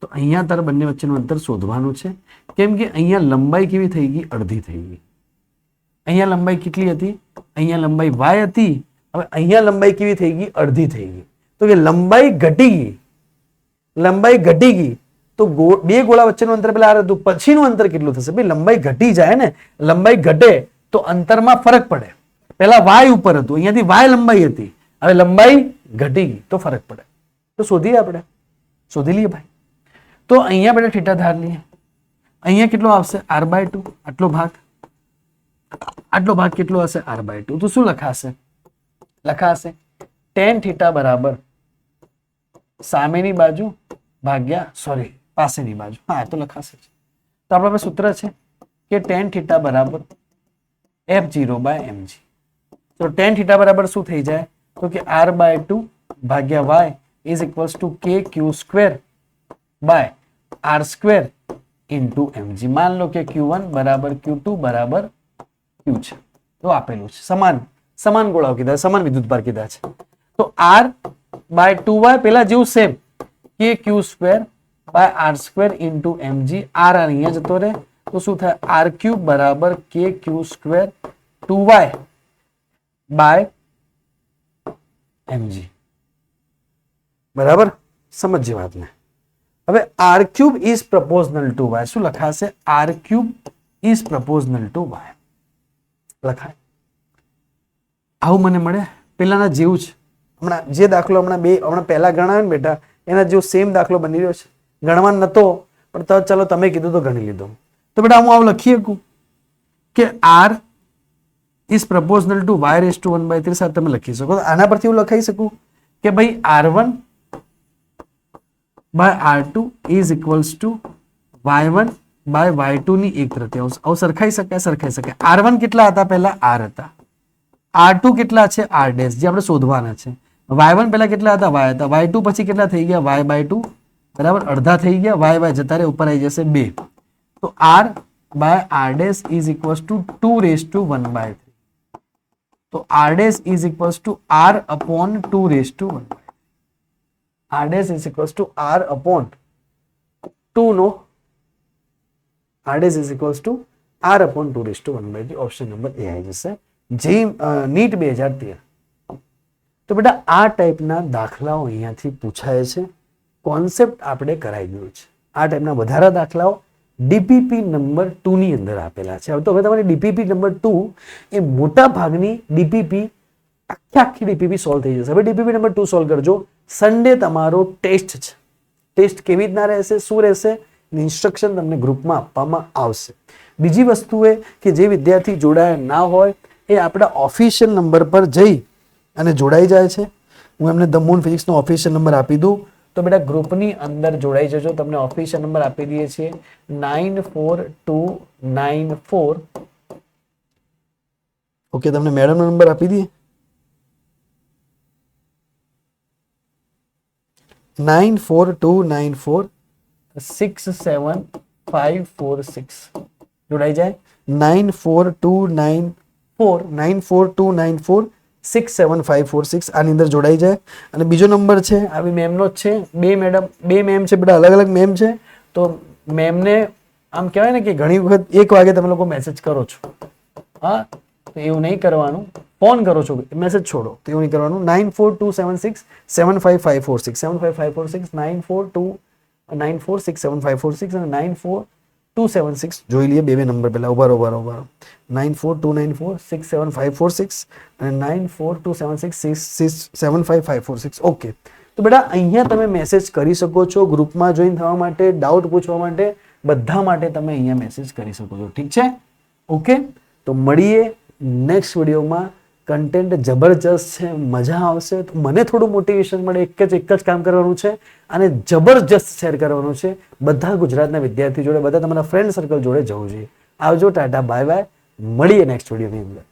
તો અહીંયા તારે બંને વચ્ચેનું અંતર શોધવાનું છે. કેમ કે અહીંયા લંબાઈ કેવી થઈ ગઈ? અડધી થઈ ગઈ. અહીંયા લંબાઈ કેટલી હતી? અહીંયા લંબાઈ y હતી. હવે અહીંયા લંબાઈ કેવી થઈ ગઈ? અડધી થઈ ગઈ. તો કે લંબાઈ ઘટી ગઈ તો બે ગોળા વચ્ચેનું અંતર પેલા આ હતું, પછીનું અંતર કેટલું થશે? ભાઈ લંબાઈ ઘટી જાય ને, લંબાઈ ઘટે તો અંતરમાં ફરક પડે. પેલા y ઉપર હતું, અહીંયાથી y લંબાઈ હતી, હવે લંબાઈ ઘટી ગઈ તો ફરક પડે. તો શોધીએ આપણે, શોધી લઈએ ભાઈ. તો અહીંયા બેટા થીટા ધાર લઈએ. અહીંયા કેટલો આવશે? r/2. આટલો ભાગ કેટલો હશે? r/2. તો શું લખાશે? tan θ બરાબર સામેની બાજુ ભાગ્યા પાસેની બાજુ. હા તો લખાશે. તો આપણા પાસે સૂત્ર છે કે tan θ બરાબર f0/mg. તો tan θ બરાબર શું થઈ જાય? તો કે r/2 ભાગ્યા y is equals to kq square by r square into mg. માન લો કે q1 બરાબર q2 બરાબર q છે, તો આપેલું છે. સમાન ગોળાઓ કીધા, સમાન વિદ્યુતભાર કીધા છે. તો r બાય 2y પેલા જેવું સેમ, કે q square by r square into mg. r અહીંયા જતો રહે તો શું થાય? r ક્યુબ બરાબર કે q square 2y by mg. બરાબર, સમજીએ વાતને. હવે r cube is proportional to y. શું લખાશે? r cube is proportional to y લખાય. આવું મને મળે પેલાના જેવું જ. હમણાં જે દાખલો હમણાં પહેલા ગણાયો ને બેટા, એના જેવો સેમ દાખલો બની રહ્યો છે. ગણવાનો નતો પણ તો ચાલો તમે કીધું તો ગણી લીધો. તો બેટા હું આવું લખી શકું કે r is proportional to y raise to 1/3 સાથે તમે લખી શકો. તો આના પરથી હું લખાઈ શકું કે ભાઈ r1 by r2 is equals to y1 by y2 ની 1/3. આવું સરખાઈ શકાય. r1 કેટલા હતા? પહેલા r હતા. r2 કેટલા છે? r ડેશ, જે આપણે શોધવાના છે. y1 પહેલા કેટલા હતા? y હતા. y2 પછી કેટલા થઈ ગયા? y બાય 2 બરાબર, અડધા થઈ ગયા. y જતા રહે, ઉપર આવી જશે 2. તો r by r dash is equals to 2 raise to 1/3. તો r dash is equals to r upon 2 raise to 1/3. r dash is equals to r upon 2 નો r dash is equals to r upon 2 raise to 1/3. Option number A આવી જશે. જે NEET 2013. તો બેટા આ ટાઈપના દાખલાઓ અહીંયાથી પૂછાય છે. કોન્સેપ્ટ આપણે કરાવી દીધો છે. આ ટાઈપના વધારા દાખલાઓ ડીપીપી નંબર 2 ની અંદર આપેલા છે. તો હવે તમારી ડીપીપી નંબર 2 એ મોટા ભાગની ડીપીપી આખી ડીપીપી સોલ્વ થઈ જશે. હવે ડીપીપી નંબર 2 સોલ્વ કરજો. સન્ડે તમારો ટેસ્ટ છે. ટેસ્ટ કેવી રીતના રહેશે, શું રહેશે, ઇન્સ્ટ્રક્શન તમને ગ્રુપમાં આપવામાં આવશે. બીજી વસ્તુ એ કે જે વિદ્યાર્થી જોડાયા ના હોય એ આપણા ઓફિશિયલ નંબર પર જઈ અને જોડાઈ જાય છે. હું એમને ધ મૂન ફિઝિક્સનો ઓફિશિયલ નંબર આપી દઉં તો બેટા ગ્રુપની અંદર જોડાઈ જજો. તમને ઓફિશિયલ નંબર આપી દઈએ છીએ 94294. ઓકે, તમને મેડમનો નંબર આપી દઈએ 94294 67546. જોડાઈ જાય 94294 67546. આની અંદર જોડાઈ જાય. અને બીજો નંબર છે આવી મેમનો જ છે. બે મેમ છે બેટા, અલગ અલગ મેમ છે. તો મેમને આમ કહેવાય ને કે ઘણી વખત 1 વાગે તમે લોકો મેસેજ કરો છો. હા, તો એવું નહીં કરવાનું. ફોન કરો છો, મેસેજ છોડો, તો એવું નહીં કરવાનું. 94276 75546 75546 94294 67546 અને 94276. જોઈ લઈએ બે નંબર પહેલા. ઉભારો 94294 67546 અને 94276 75546. ઓકે, તો બેટા અહીંયા તમે મેસેજ કરી શકો છો. ગ્રુપમાં જોઈન થવા માટે, ડાઉટ પૂછવા માટે, બધા માટે તમે અહીંયા મેસેજ કરી શકો છો. ઠીક છે? ઓકે, તો મળીએ નેક્સ્ટ વિડીયોમાં. કન્ટેન્ટ જબરજસ્ત છે, મજા આવશે. તો મને થોડું મોટિવેશન મળે. એક જ કામ કરવાનું છે અને જબરજસ્ત શેર કરવાનું છે બધા ગુજરાતના વિદ્યાર્થી જોડે, બધા તમારા ફ્રેન્ડ સર્કલ જોડે જવું જોઈએ. આવજો, ટાટા, બાય બાય. મળીએ નેક્સ્ટ વિડીયોની અંદર.